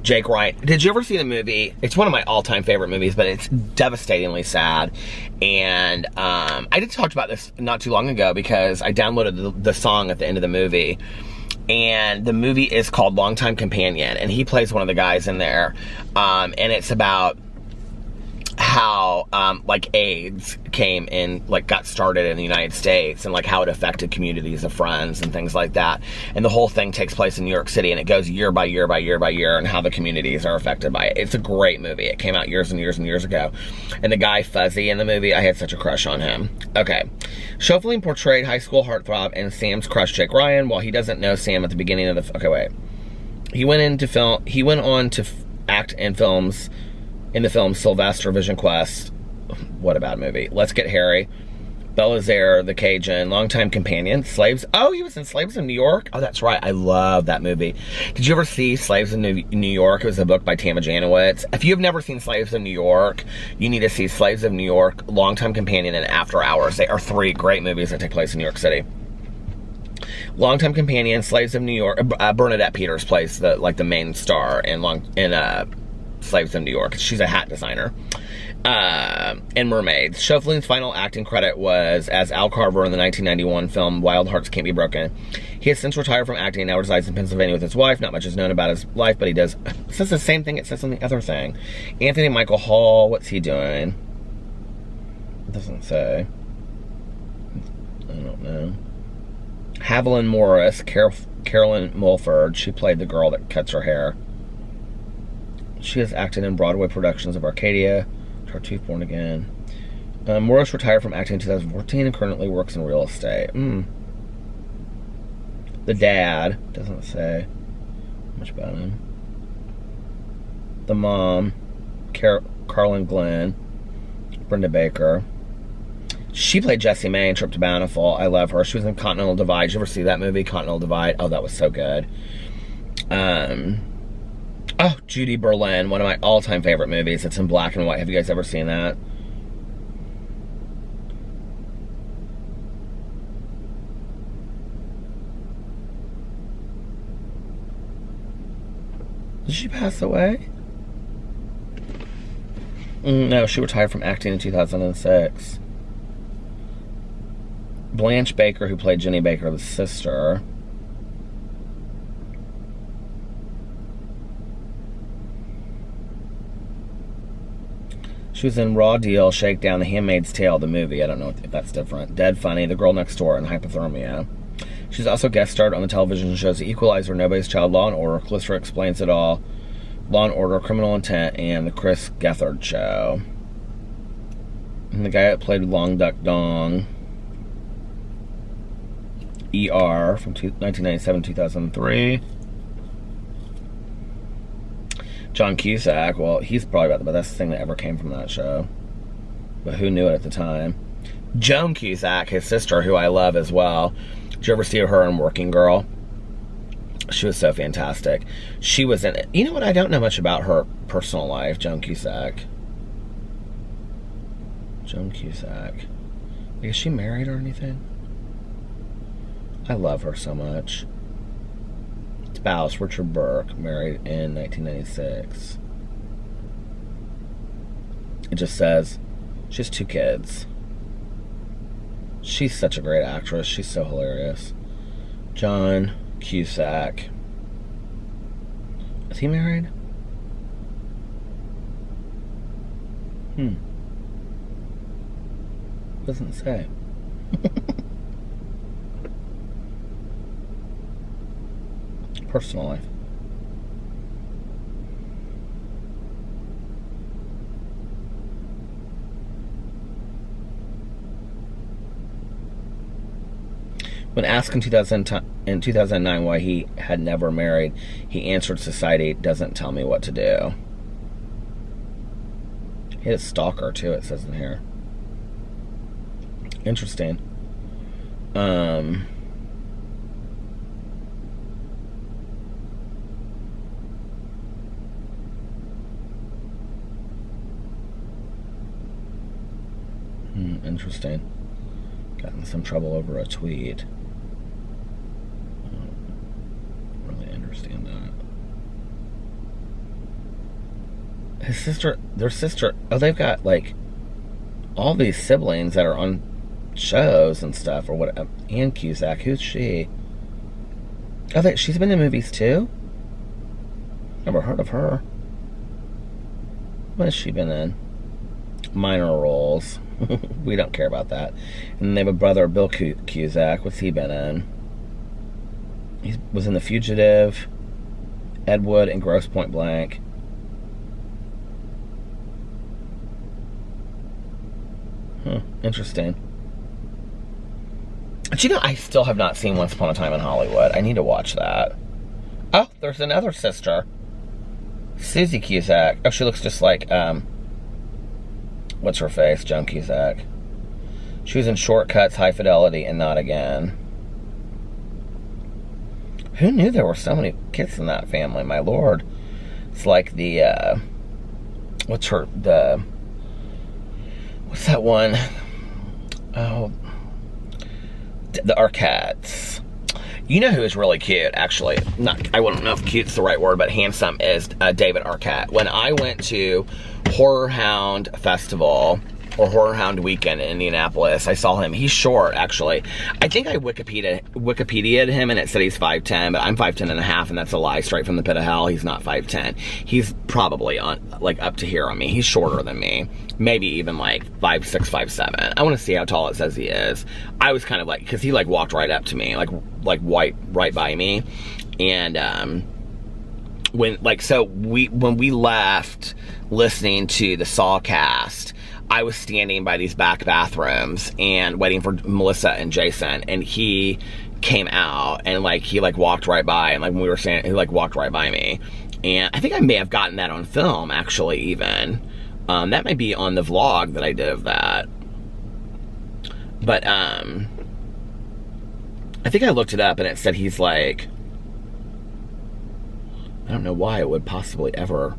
Jake Wright. Did you ever see the movie? It's one of my all-time favorite movies, but it's devastatingly sad. And I did talk about this not too long ago because I downloaded the song at the end of the movie. And the movie is called Longtime Companion, and he plays one of the guys in there. And it's about how like AIDS came in, like got started in the United States, and like how it affected communities of friends and things like that. And the whole thing takes place in New York City, and it goes year by year by year by year, and how the communities are affected by it. It's a great movie. It came out years and years and years ago. And the guy Fuzzy in the movie, I had such a crush on him. Okay. Schofield portrayed high school heartthrob and Sam's crush Jake Ryan. While he doesn't know Sam at the beginning of the... Okay, wait. He went on to act in films... In the film Sylvester, Vision Quest, what a bad movie. Let's Get Harry, Belazaire, The Cajun, Longtime Companion, Slaves. Oh, he was in Slaves in New York? Oh, that's right. I love that movie. Did you ever see Slaves in New York? It was a book by Tama Janowitz. If you've never seen Slaves of New York, you need to see Slaves of New York, Longtime Companion, and After Hours. They are 3 great movies that take place in New York City. Longtime Companion, Slaves of New York. Bernadette Peters plays the main star in Slaves in New York. She's a hat designer. And Mermaids. Schofield's final acting credit was as Al Carver in the 1991 film Wild Hearts Can't Be Broken. He has since retired from acting and now resides in Pennsylvania with his wife. Not much is known about his life, but he does. It says the same thing it says on the other thing. Anthony Michael Hall, what's he doing? It doesn't say. I don't know. Haviland Morris, Carolyn Mulford. She played the girl that cuts her hair. She has acted in Broadway productions of Arcadia, Tartuffe, Born Again. Morris retired from acting in 2014 and currently works in real estate. The dad, doesn't say much about him. The mom, Carlin Glenn, Brenda Baker. She played Jessie May in Trip to Bountiful. I love her. She was in Continental Divide. Did you ever see that movie, Continental Divide? Oh, that was so good. Oh, Judy Berlin, one of my all-time favorite movies. It's in black and white. Have you guys ever seen that? Did she pass away? No, she retired from acting in 2006. Blanche Baker, who played Jenny Baker, the sister. She was in Raw Deal, Shakedown, The Handmaid's Tale, the movie. I don't know if that's different. Dead Funny, The Girl Next Door, and Hypothermia. She's also guest starred on the television shows The Equalizer, Nobody's Child, Law & Order, Callisto Explains It All, Law & Order, Criminal Intent, and The Chris Gethard Show. And the guy that played Long Duck Dong, ER, from 1997-2003. John Cusack, well, he's probably about the best thing that ever came from that show. But who knew it at the time? Joan Cusack, his sister, who I love as well. Did you ever see her in Working Girl? She was so fantastic. She was in it. You know what? I don't know much about her personal life, Joan Cusack. Joan Cusack. Is she married or anything? I love her so much. Spouse, Richard Burke, married in 1996. It just says she has 2 kids. She's such a great actress. She's so hilarious. John Cusack. Is he married? Doesn't say. Personal life. When asked in 2009 why he had never married, he answered, "Society doesn't tell me what to do." He had a stalker too, it says in here. Interesting. Interesting. Got in some trouble over a tweet. I don't really understand that. Their sister, oh, they've got like all these siblings that are on shows and stuff, or what? Ann Cusack, who's she? Oh, she's been in movies too? Never heard of her. What has she been in? minor roles. We don't care about that. And they have a brother, Bill Cusack. What's he been in? He was in The Fugitive, Ed Wood, and Grosse Point Blank. Interesting. But you know, I still have not seen Once Upon a Time in Hollywood. I need to watch that. Oh, there's another sister. Susie Cusack. Oh, she looks just like, what's her face? Joan Cusack. She was in Shortcuts, High Fidelity, and Not Again. Who knew there were so many kids in that family? My lord. It's like the, what's that one? Oh, the Arquettes. You know who is really cute, actually? I wouldn't know if cute's the right word, but handsome is David Arquette. When I went to Horror Hound Festival, or Horror Hound Weekend in Indianapolis, I saw him. He's short, actually. I think I Wikipedia'd him, and it said he's 5'10", but I'm 5'10 and a half, and that's a lie straight from the pit of hell. He's not 5'10". He's probably up to here on me. He's shorter than me. Maybe even like 5'6", 5'7". I want to see how tall it says he is. I was kind of like, because he like walked right up to me, like right by me. And when we left listening to the Saw cast, I was standing by these back bathrooms and waiting for Melissa and Jason, and he came out and he walked right by, and when we were standing, he walked right by me. And I think I may have gotten that on film, actually, even. That may be on the vlog that I did of that. But I think I looked it up and it said he's I don't know why it would possibly ever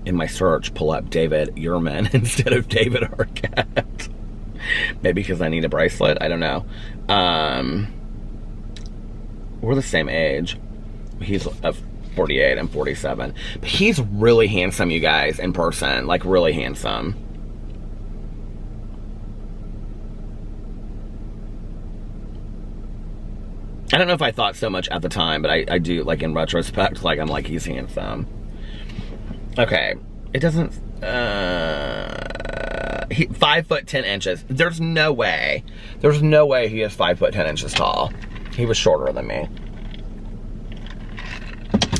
in my search pull up David Yurman instead of David Arquette. Maybe because I need a bracelet. I don't know. We're the same age. He's 48, I'm 47. But he's really handsome, you guys, in person. Really handsome. I don't know if I thought so much at the time, but I do, in retrospect, I'm like, he's handsome. Okay, it doesn't, 5'10". There's no way he is 5'10" tall. He was shorter than me.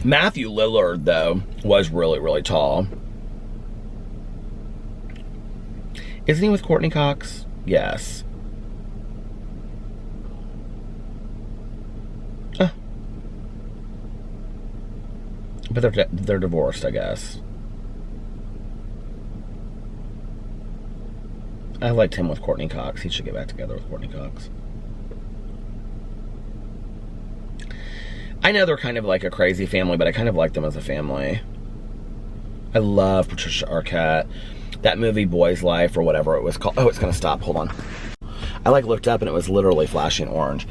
Matthew Lillard, though, was really, really tall. Isn't he with Courtney Cox? Yes. But they're divorced, I guess. I liked him with Courtney Cox. He should get back together with Courtney Cox. I know they're kind of like a crazy family, but I kind of like them as a family. I love Patricia Arquette. That movie, Boy's Life, or whatever it was called. Oh, it's gonna stop. Hold on. I looked up and it was literally flashing orange.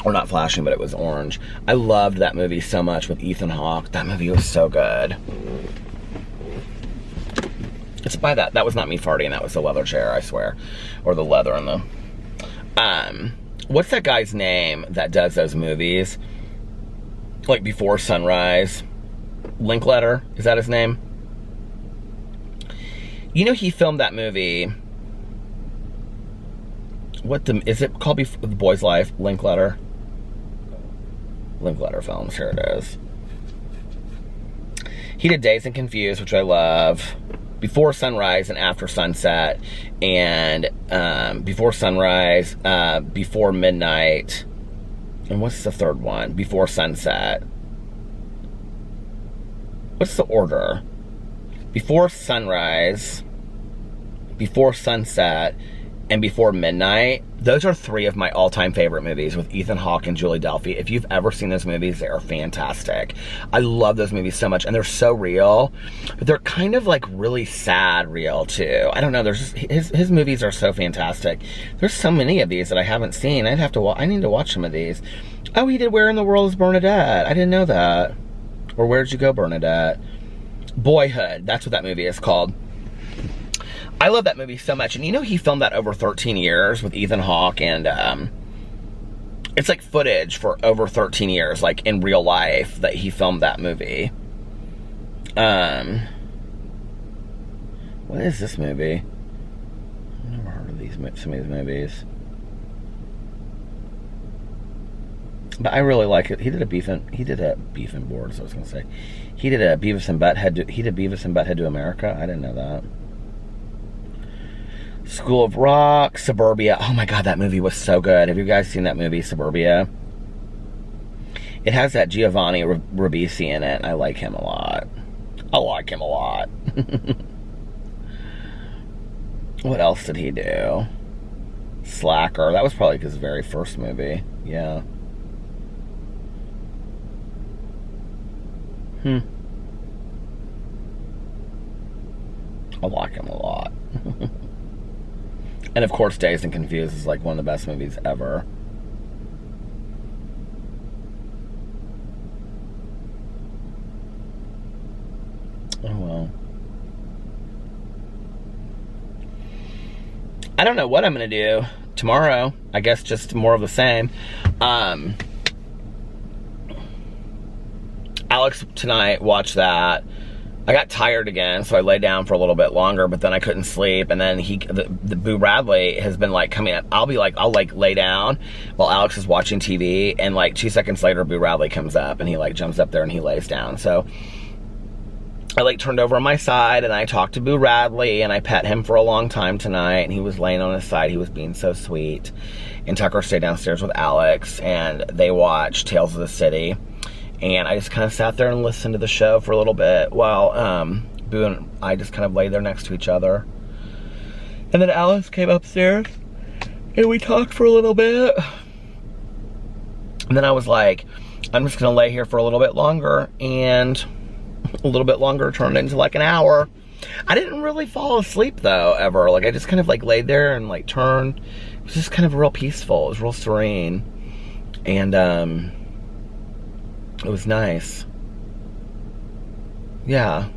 Or not flashing, but it was orange. I loved that movie so much with Ethan Hawke. That movie was so good. It's by that was not me farting, that was the leather chair, I swear. Or the leather and the... what's that guy's name that does those movies? Before Sunrise. Linkletter, is that his name? You know, he filmed that movie. Is it called The Boy's Life? Linkletter? Linkletter Films, here it is. He did Dazed and Confused, which I love. Before Sunrise and After Sunset. And Before Sunrise, Before Midnight. And what's the third one? Before Sunset. What's the order? Before Sunrise, Before Sunset, and Before Midnight. Those are three of my all-time favorite movies with Ethan Hawke and Julie Delpy. If you've ever seen those movies, they are fantastic. I love those movies so much, and they're so real, but they're kind of really sad real too. I don't know, his movies are so fantastic. There's so many of these that I haven't seen. I need to watch some of these. Oh, he did Where in the World is Bernadette? I didn't know that. Or Where'd You Go, Bernadette? Boyhood, that's what that movie is called. I love that movie so much. And you know, he filmed that over 13 years with Ethan Hawke, and it's footage for over 13 years, in real life, that he filmed that movie. What is this movie? I've never heard of some of these movies. But I really like it. He did a Beef and Board, so I was gonna say. He did a Beavis and Butthead to America. I didn't know that. School of Rock, Suburbia. Oh my god, that movie was so good. Have you guys seen that movie, Suburbia? It has that Giovanni Ribisi in it, and I like him a lot. What else did he do? Slacker. That was probably his very first movie. Yeah. I like him a lot. And of course, Dazed and Confused is like one of the best movies ever. Oh well. I don't know what I'm gonna do tomorrow. I guess just more of the same. Alex tonight watched that. I got tired again, so I lay down for a little bit longer, but then I couldn't sleep. And then the Boo Radley has been like coming up. I'll lay down while Alex is watching TV, and like 2 seconds later, Boo Radley comes up and he like jumps up there and he lays down. So I like turned over on my side and I talked to Boo Radley and I pet him for a long time tonight, and he was laying on his side. He was being so sweet. And Tucker stayed downstairs with Alex and they watched Tales of the City. And I just kind of sat there and listened to the show for a little bit while Boo and I just kind of lay there next to each other. And then Alice came upstairs and we talked for a little bit. And then I was like, I'm just going to lay here for a little bit longer. And a little bit longer turned into like an hour. I didn't really fall asleep though, ever. Like I just kind of like laid there and like turned. It was just kind of real peaceful. It was real serene. And it was nice. Yeah.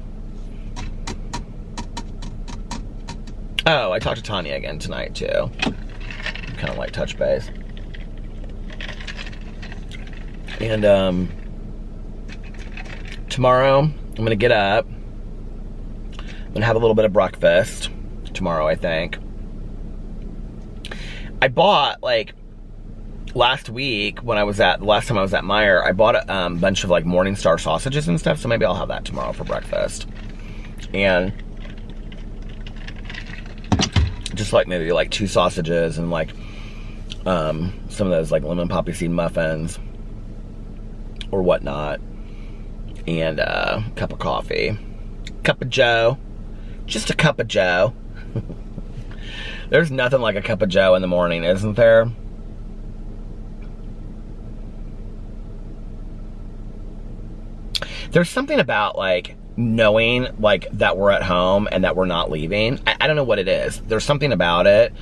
Oh, I talked to Tanya again tonight too. Kind of like touch base. And tomorrow I'm gonna get up. I'm gonna have a little bit of breakfast tomorrow, I think. I bought like last time I was at Meijer, I bought a bunch of like Morningstar sausages and stuff, so maybe I'll have that tomorrow for breakfast. And just like maybe like 2 sausages and like some of those like lemon poppy seed muffins or whatnot, and a cup of coffee, cup of joe, just a cup of joe. There's nothing like a cup of joe in the morning, isn't there? There's something about like knowing like that we're at home and that we're not leaving. I don't know what it is. There's something about it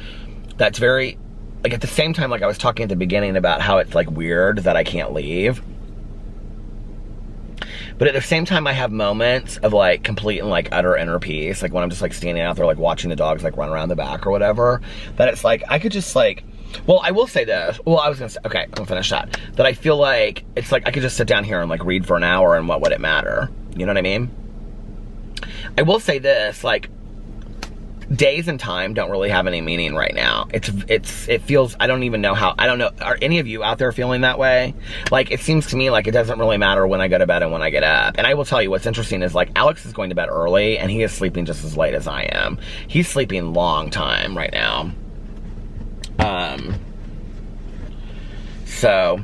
that's very, like at the same time, like I was talking at the beginning about how it's like weird that I can't leave. But at the same time, I have moments of like complete and like utter inner peace. Like when I'm just like standing out there, like watching the dogs like run around the back or whatever, that it's like, I could just like, well, I will say this. Well, I was gonna say, okay, I'm gonna finish that. That I feel like, it's like I could just sit down here and like read for an hour and what would it matter? You know what I mean? I will say this, like, days and time don't really have any meaning right now. It feels, I don't even know how, I don't know, are any of you out there feeling that way? Like, it seems to me like it doesn't really matter when I go to bed and when I get up. And I will tell you what's interesting is like, Alex is going to bed early and he is sleeping just as late as I am. He's sleeping long time right now. So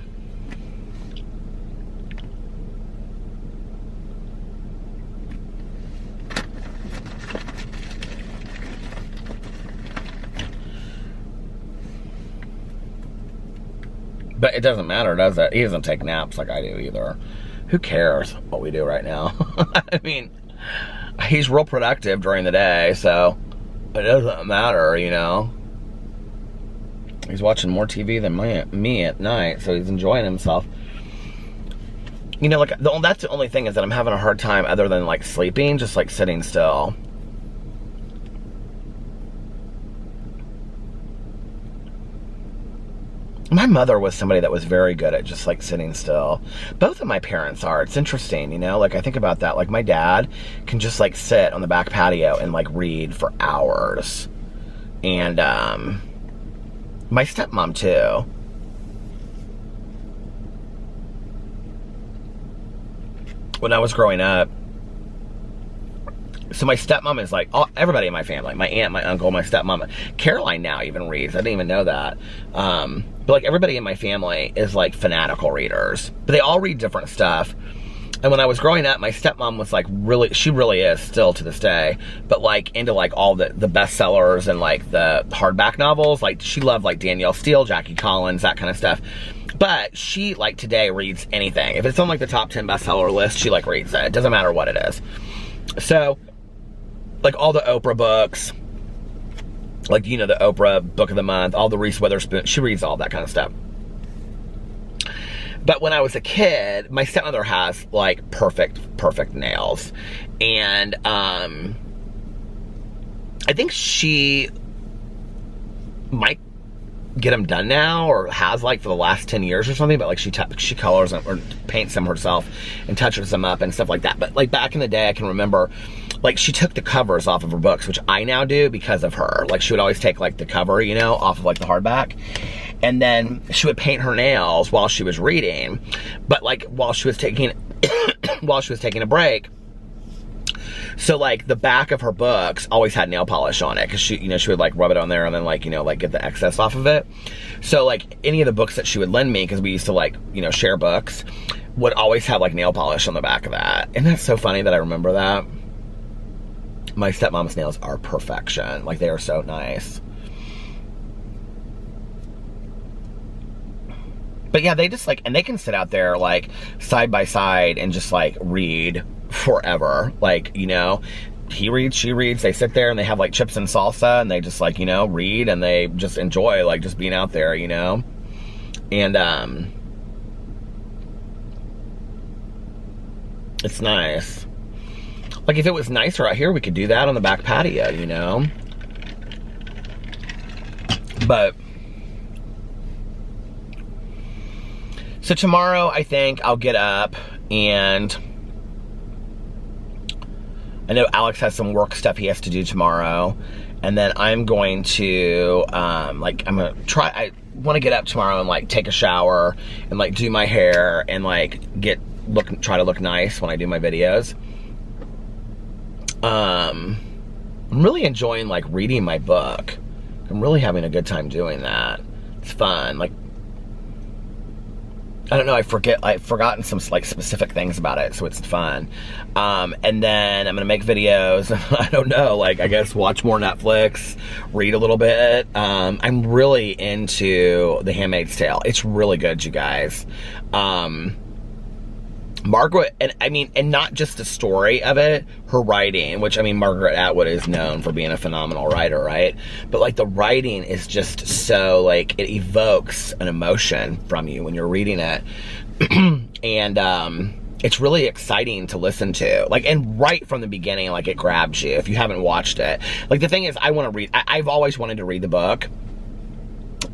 but it doesn't matter, does it? He doesn't take naps like I do either. Who cares what we do right now? I mean, he's real productive during the day, so it doesn't matter, you know. He's watching more TV than me at night, so he's enjoying himself. You know, like, that's the only thing is that I'm having a hard time other than, like, sleeping, just, like, sitting still. My mother was somebody that was very good at just like sitting still. Both of my parents are. It's interesting, you know, like I think about that. Like my dad can just like sit on the back patio and like read for hours. And my stepmom too. When I was growing up, so my stepmom is like, everybody in my family, my aunt, my uncle, my stepmom, Caroline now even reads. I didn't even know that. But like everybody in my family is like fanatical readers, but they all read different stuff. And when I was growing up, my stepmom was like she really is still to this day, but like into like all the bestsellers and like the hardback novels. Like she loved like Danielle Steele, Jackie Collins, that kind of stuff. But she like today reads anything. If it's on like the top 10 bestseller list, she like reads it. It doesn't matter what it is. So like all the Oprah books, like, you know, the Oprah Book of the Month, all the Reese Witherspoon, she reads all that kind of stuff. But when I was a kid, my stepmother has like perfect nails. And I think she might get them done now, or has like for the last 10 years or something, but like she colors them or paints them herself and touches them up and stuff like that. But like back in the day, I can remember like she took the covers off of her books, which I now do because of her. Like she would always take like the cover, you know, off of like the hardback, and then she would paint her nails while she was reading. But like while she was taking a break, so like the back of her books always had nail polish on it, because she, you know, she would like rub it on there and then like, you know, like get the excess off of it. So like any of the books that she would lend me, because we used to like, you know, share books, would always have like nail polish on the back of that. And that's so funny that I remember that. My stepmom's nails are perfection. Like they are so nice. But yeah, they just like, and they can sit out there like side by side and just like read forever. Like, you know, he reads, she reads, they sit there and they have like chips and salsa and they just like, you know, read, and they just enjoy like just being out there, you know. And it's nice. Like if it was nicer out here, we could do that on the back patio, you know. But so tomorrow, I think I'll get up, and I know Alex has some work stuff he has to do tomorrow, and then I'm going to I want to get up tomorrow and like take a shower and like do my hair and like try to look nice when I do my videos. I'm really enjoying like reading my book. I'm really having a good time doing that. It's fun. Like, I don't know, I've forgotten some like specific things about it, so it's fun. And then I'm gonna make videos. I don't know, like I guess watch more Netflix, read a little bit. I'm really into The Handmaid's Tale. It's really good, you guys. Margaret, and not just the story of it, her writing, which, I mean, Margaret Atwood is known for being a phenomenal writer, right? But, like, the writing is just so, like, it evokes an emotion from you when you're reading it. And, it's really exciting to listen to. Like, and right from the beginning, like, it grabs you if you haven't watched it. Like, the thing is, I've always wanted to read the book.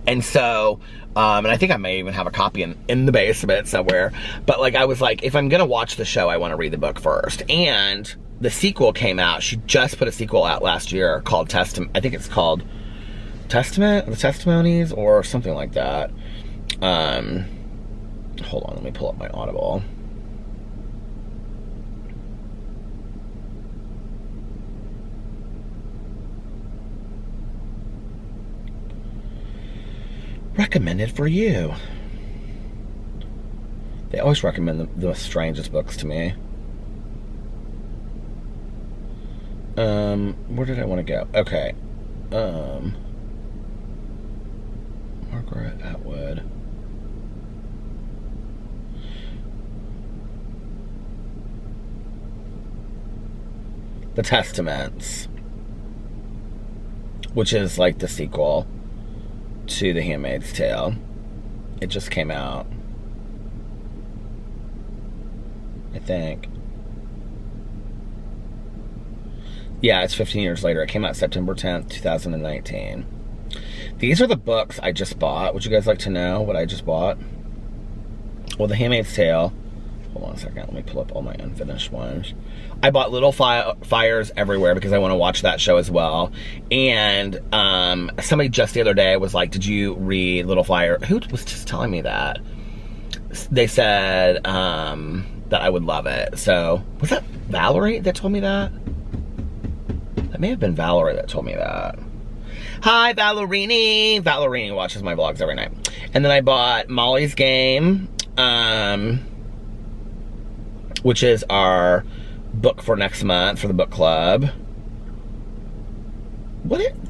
And so, and I think I may even have a copy in the basement somewhere. But like, I was like, if I'm going to watch the show, I want to read the book first. And the sequel came out. She just put a sequel out last year called Testament. I think it's called Testament, the Testimonies, or something like that. Hold on, let me pull up my Audible. Recommended for you. They always recommend the strangest books to me. Where did I want to go? Okay. Margaret Atwood. The Testaments, which is like the sequel to The Handmaid's Tale. It just came out, I think. Yeah, it's 15 years later. It came out September 10th, 2019. These are the books I just bought. Would you guys like to know what I just bought? Well, The Handmaid's Tale. Hold on a second. Let me pull up all my unfinished ones. I bought Little Fires Everywhere because I want to watch that show as well. And somebody just the other day was like, did you read Little Fire? Who was just telling me that? They said that I would love it. So, was that Valerie that told me that? That may have been Valerie that told me that. Hi, Valerini. Valerini watches my vlogs every night. And then I bought Molly's Game, which is our book for next month for the book club.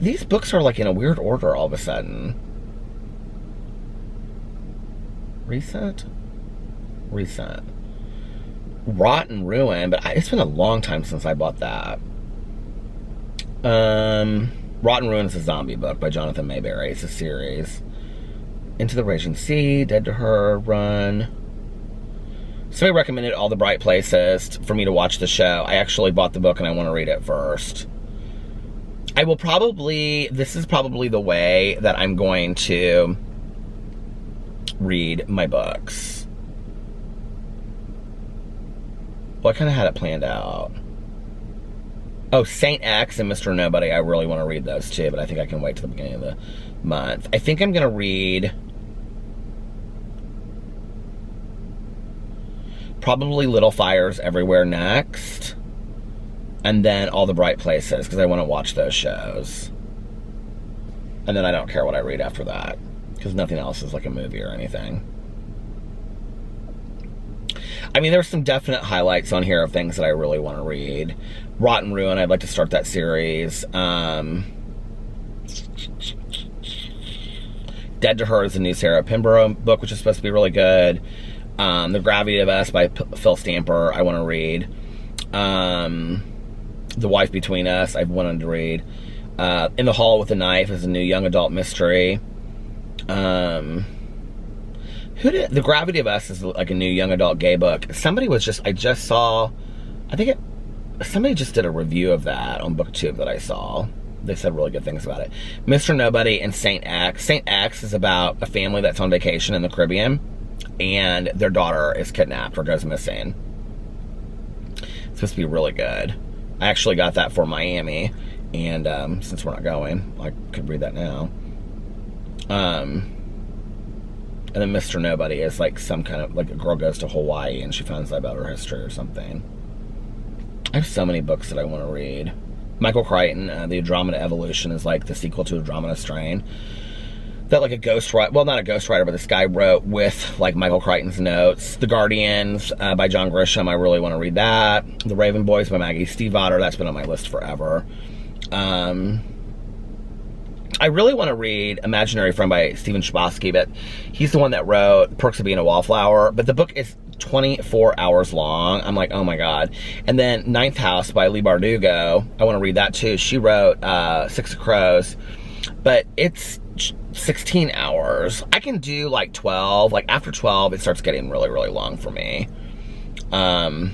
These books are like in a weird order all of a sudden. Recent. Rot and Ruin, but it's been a long time since I bought that. Rot and Ruin is a zombie book by Jonathan Mayberry. It's a series. Into the Raging Sea, Dead to Her, Run. Somebody recommended All the Bright Places for me to watch the show. I actually bought the book and I want to read it first. This is probably the way that I'm going to read my books. Well, I kind of had it planned out. Oh, Saint X and Mr. Nobody, I really want to read those too, but I think I can wait till the beginning of the month. I think I'm going to read probably Little Fires Everywhere next, and then All the Bright Places, because I want to watch those shows. And then I don't care what I read after that, because nothing else is like a movie or anything. I mean, there's some definite highlights on here of things that I really want to read. Rot and Ruin, I'd like to start that series. Dead to Her is a new Sarah Pinborough book, which is supposed to be really good. The Gravity of Us by Phil Stamper, I want to read. The Wife Between Us, I've wanted to read. In the Hall with a Knife is a new young adult mystery. The Gravity of Us is like a new young adult gay book. Somebody just did a review of that on BookTube that I saw. They said really good things about it. Mr. Nobody and Saint X. Saint X is about a family that's on vacation in the Caribbean, and their daughter is kidnapped or goes missing. It's supposed to be really good. I actually got that for Miami, and since we're not going, I could read that now. And then Mr. Nobody is like some kind of, like a girl goes to Hawaii and she finds out about her history or something. I have so many books that I want to read. Michael Crichton, The Andromeda Evolution is like the sequel to Andromeda Strain. That like a ghostwriter, well, not a ghostwriter, but this guy wrote with like Michael Crichton's notes. The Guardians by John Grisham, I really want to read that. The Raven Boys by Maggie Stiefvater, that's been on my list forever. I really want to read Imaginary Friend by Stephen Chbosky, but he's the one that wrote Perks of Being a Wallflower. But the book is 24 hours long. I'm like, oh my God. And then Ninth House by Leigh Bardugo. I want to read that too. She wrote Six of Crows, but it's 16 hours. I can do like 12. Like after 12, it starts getting really, really long for me. But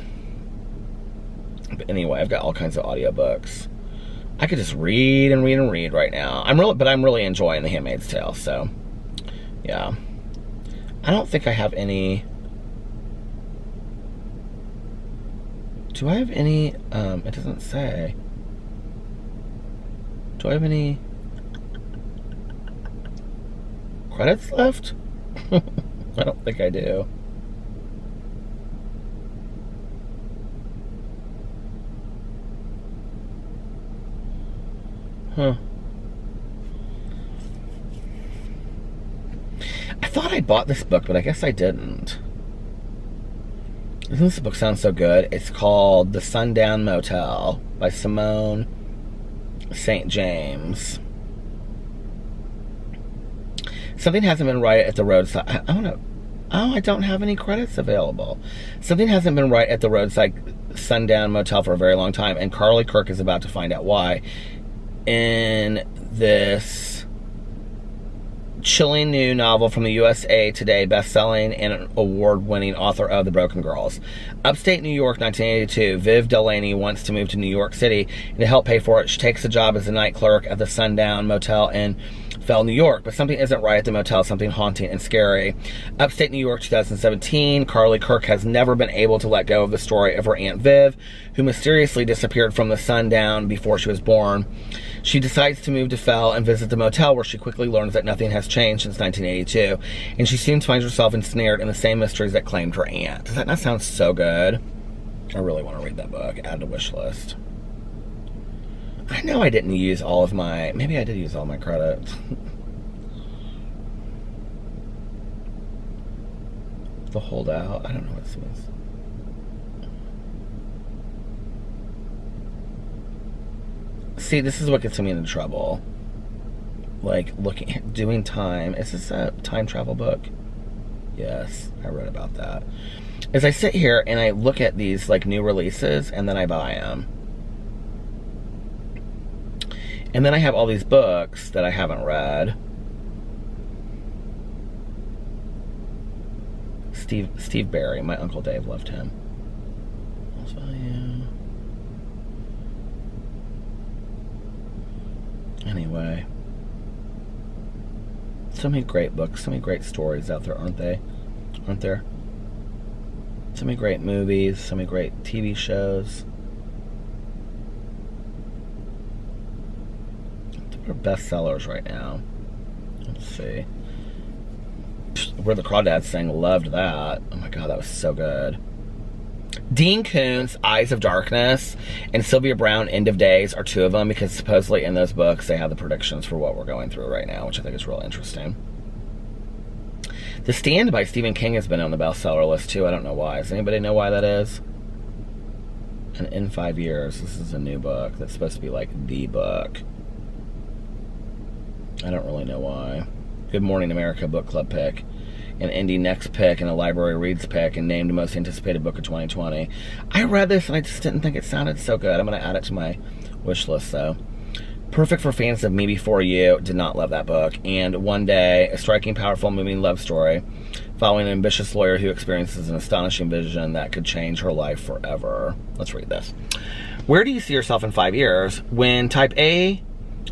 anyway, I've got all kinds of audiobooks. I could just read and read and read right now. I'm really enjoying The Handmaid's Tale, so yeah. I don't think I have any. Do I have any? It doesn't say. Do I have any credits left? I don't think I do. Huh. I thought I bought this book, but I guess I didn't. Doesn't this book sound so good? It's called The Sundown Motel by Simone St. James. Something hasn't been right at the roadside. I don't know. Oh, I don't have any credits available. Something hasn't been right at the roadside Sundown Motel for a very long time, and Carly Kirk is about to find out why. In this chilling new novel from the USA Today best-selling and an award-winning author of The Broken Girls. Upstate New York, 1982, Viv Delaney wants to move to New York City, and to help pay for it, she takes a job as a night clerk at the Sundown Motel in Fell, New York, but something isn't right at the motel, something haunting and scary. Upstate New York, 2017, Carly Kirk has never been able to let go of the story of her Aunt Viv, who mysteriously disappeared from the sundown before she was born. She decides to move to Fell and visit the motel, where she quickly learns that nothing has changed since 1982, and she soon finds herself ensnared in the same mysteries that claimed her aunt. Does that not sound so good? I really want to read that book. Add to wish list. I know I didn't use all of my... Maybe I did use all my credits. The Holdout. I don't know what this means. See, this is what gets me into trouble. Like, doing time. Is this a time travel book? Yes, I read about that. As I sit here and I look at these, like, new releases, and then I buy them. And then I have all these books that I haven't read. Steve Barry, my Uncle Dave loved him. Anyway. So many great books, so many great stories out there, aren't they? Aren't there? So many great movies, so many great TV shows. What are bestsellers right now? Let's see. Where the Crawdads sang, loved that. Oh my god, that was so good. Dean Koontz, Eyes of Darkness, and Sylvia Browne, End of Days, are two of them, because supposedly in those books they have the predictions for what we're going through right now, which I think is real interesting. The Stand by Stephen King has been on the bestseller list too. I don't know why. Does anybody know why that is? And in 5 years, this is a new book that's supposed to be like the book. I don't really know why. Good Morning America book club pick, an indie next pick, and a library reads pick, and named most anticipated book of 2020. I read this and I just didn't think it sounded so good. I'm going to add it to my wish list though. Perfect for fans of Me Before You. Did not love that book. And One Day, a striking, powerful, moving love story following an ambitious lawyer who experiences an astonishing vision that could change her life forever. Let's read this. Where do you see yourself in 5 years? When type A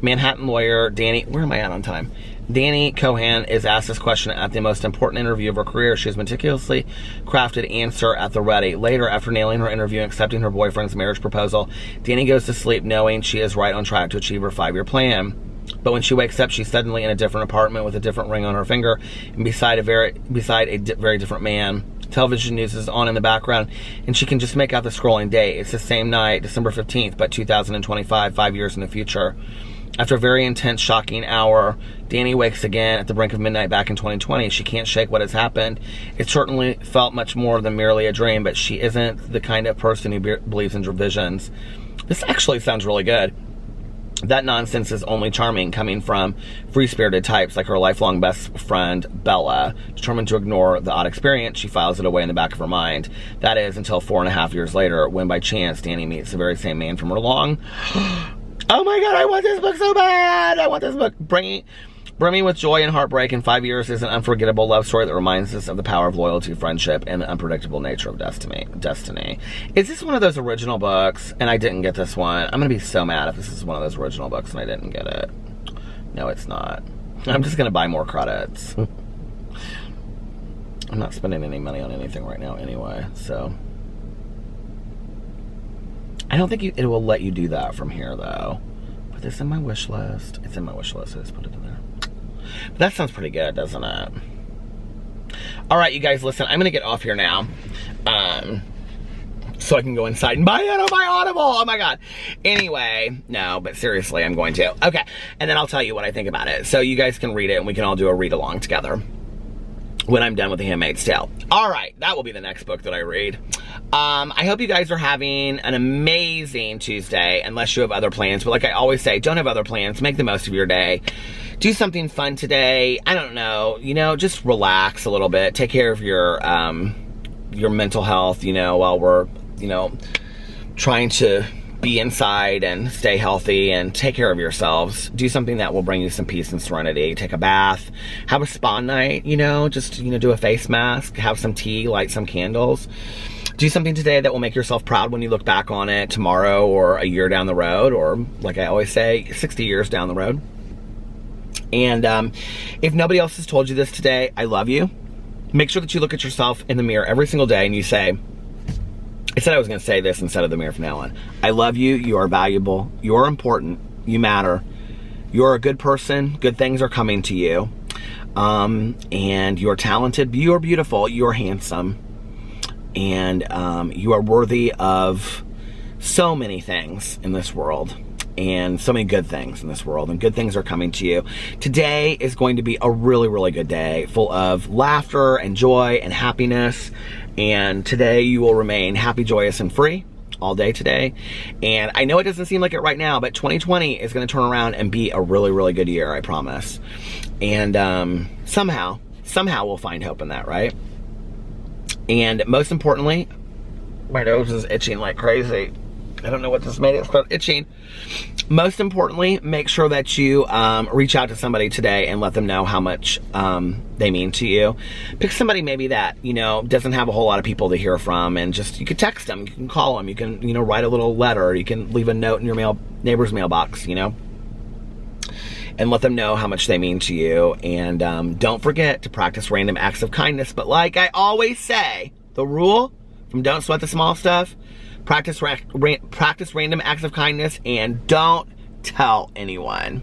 Manhattan lawyer Danny, where am I at on time? Danny Cohen is asked this question at the most important interview of her career. She has meticulously crafted answer at the ready. Later, after nailing her interview and accepting her boyfriend's marriage proposal, Danny goes to sleep knowing she is right on track to achieve her 5-year plan. But when she wakes up, she's suddenly in a different apartment with a different ring on her finger and beside a very different man. Television news is on in the background, and she can just make out the scrolling date. It's the same night, December 15th, but 2025, 5 years in the future. After a very intense, shocking hour, Danny wakes again at the brink of midnight back in 2020. She can't shake what has happened. It certainly felt much more than merely a dream, but she isn't the kind of person who believes in visions. This actually sounds really good. That nonsense is only charming, coming from free-spirited types like her lifelong best friend, Bella. Determined to ignore the odd experience, she files it away in the back of her mind. That is, until 4.5 years later, when by chance, Danny meets the very same man from her long... Oh my god, I want this book so bad! I want this book. Brimming with joy and heartbreak in 5 years is an unforgettable love story that reminds us of the power of loyalty, friendship, and the unpredictable nature of destiny. Is this one of those original books and I didn't get this one? I'm gonna be so mad if this is one of those original books and I didn't get it. No, it's not. I'm just gonna buy more credits. I'm not spending any money on anything right now anyway, so... I don't think it will let you do that from here, though. Put this in my wish list. It's in my wish list. I just put it in there. But that sounds pretty good, doesn't it? All right, you guys, listen. I'm going to get off here now. So I can go inside and buy it on my Audible. Oh, my God. Anyway, no, but seriously, I'm going to. Okay, and then I'll tell you what I think about it. So you guys can read it, and we can all do a read-along together when I'm done with The Handmaid's Tale. All right, that will be the next book that I read. I hope you guys are having an amazing Tuesday, unless you have other plans. But like I always say, don't have other plans. Make the most of your day. Do something fun today. I don't know, just relax a little bit. Take care of your mental health, while we're, trying to be inside and stay healthy and take care of yourselves. Do something that will bring you some peace and serenity. Take a bath, have a spa night, just, do a face mask, have some tea, light some candles. Do something today that will make yourself proud when you look back on it tomorrow or a year down the road, or like I always say, 60 years down the road. And if nobody else has told you this today, I love you. Make sure that you look at yourself in the mirror every single day and you say, I said I was going to say this instead of the mirror from now on. I love you. You are valuable. You are important. You matter. You're a good person. Good things are coming to you. And you're talented. You're beautiful. You're handsome. And you are worthy of so many things in this world. And so many good things in this world. And good things are coming to you. Today is going to be a really, really good day. Full of laughter and joy and happiness. And today you will remain happy, joyous, and free all day today. And I know it doesn't seem like it right now, but 2020 is going to turn around and be a really, really good year, I promise. And somehow we'll find hope in that, right? And most importantly, my nose is itching like crazy. I don't know what this made it start itching. Most importantly, make sure that you reach out to somebody today and let them know how much they mean to you. Pick somebody maybe that, you know, doesn't have a whole lot of people to hear from, and just, you can text them, you can call them, you can, you know, write a little letter, you can leave a note in your neighbor's mailbox, you know, and let them know how much they mean to you. And don't forget to practice random acts of kindness. But like I always say, the rule from Don't Sweat the Small Stuff, practice random acts of kindness, and don't tell anyone.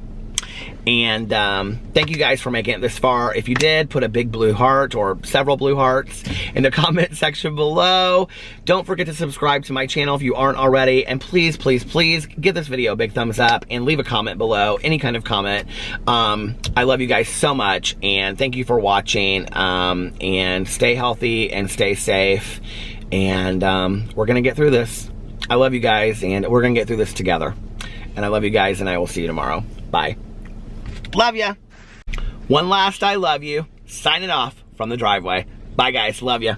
And thank you guys for making it this far. If you did, put a big blue heart or several blue hearts in the comment section below. Don't forget to subscribe to my channel if you aren't already. And please, please, please give this video a big thumbs up and leave a comment below, any kind of comment. I love you guys so much, and thank you for watching. And stay healthy and stay safe. And we're gonna get through this. I love you guys, and we're gonna get through this together. And I love you guys, and I will see you tomorrow. Bye. Love ya. One last I love you. Signing off from the driveway. Bye guys, love ya.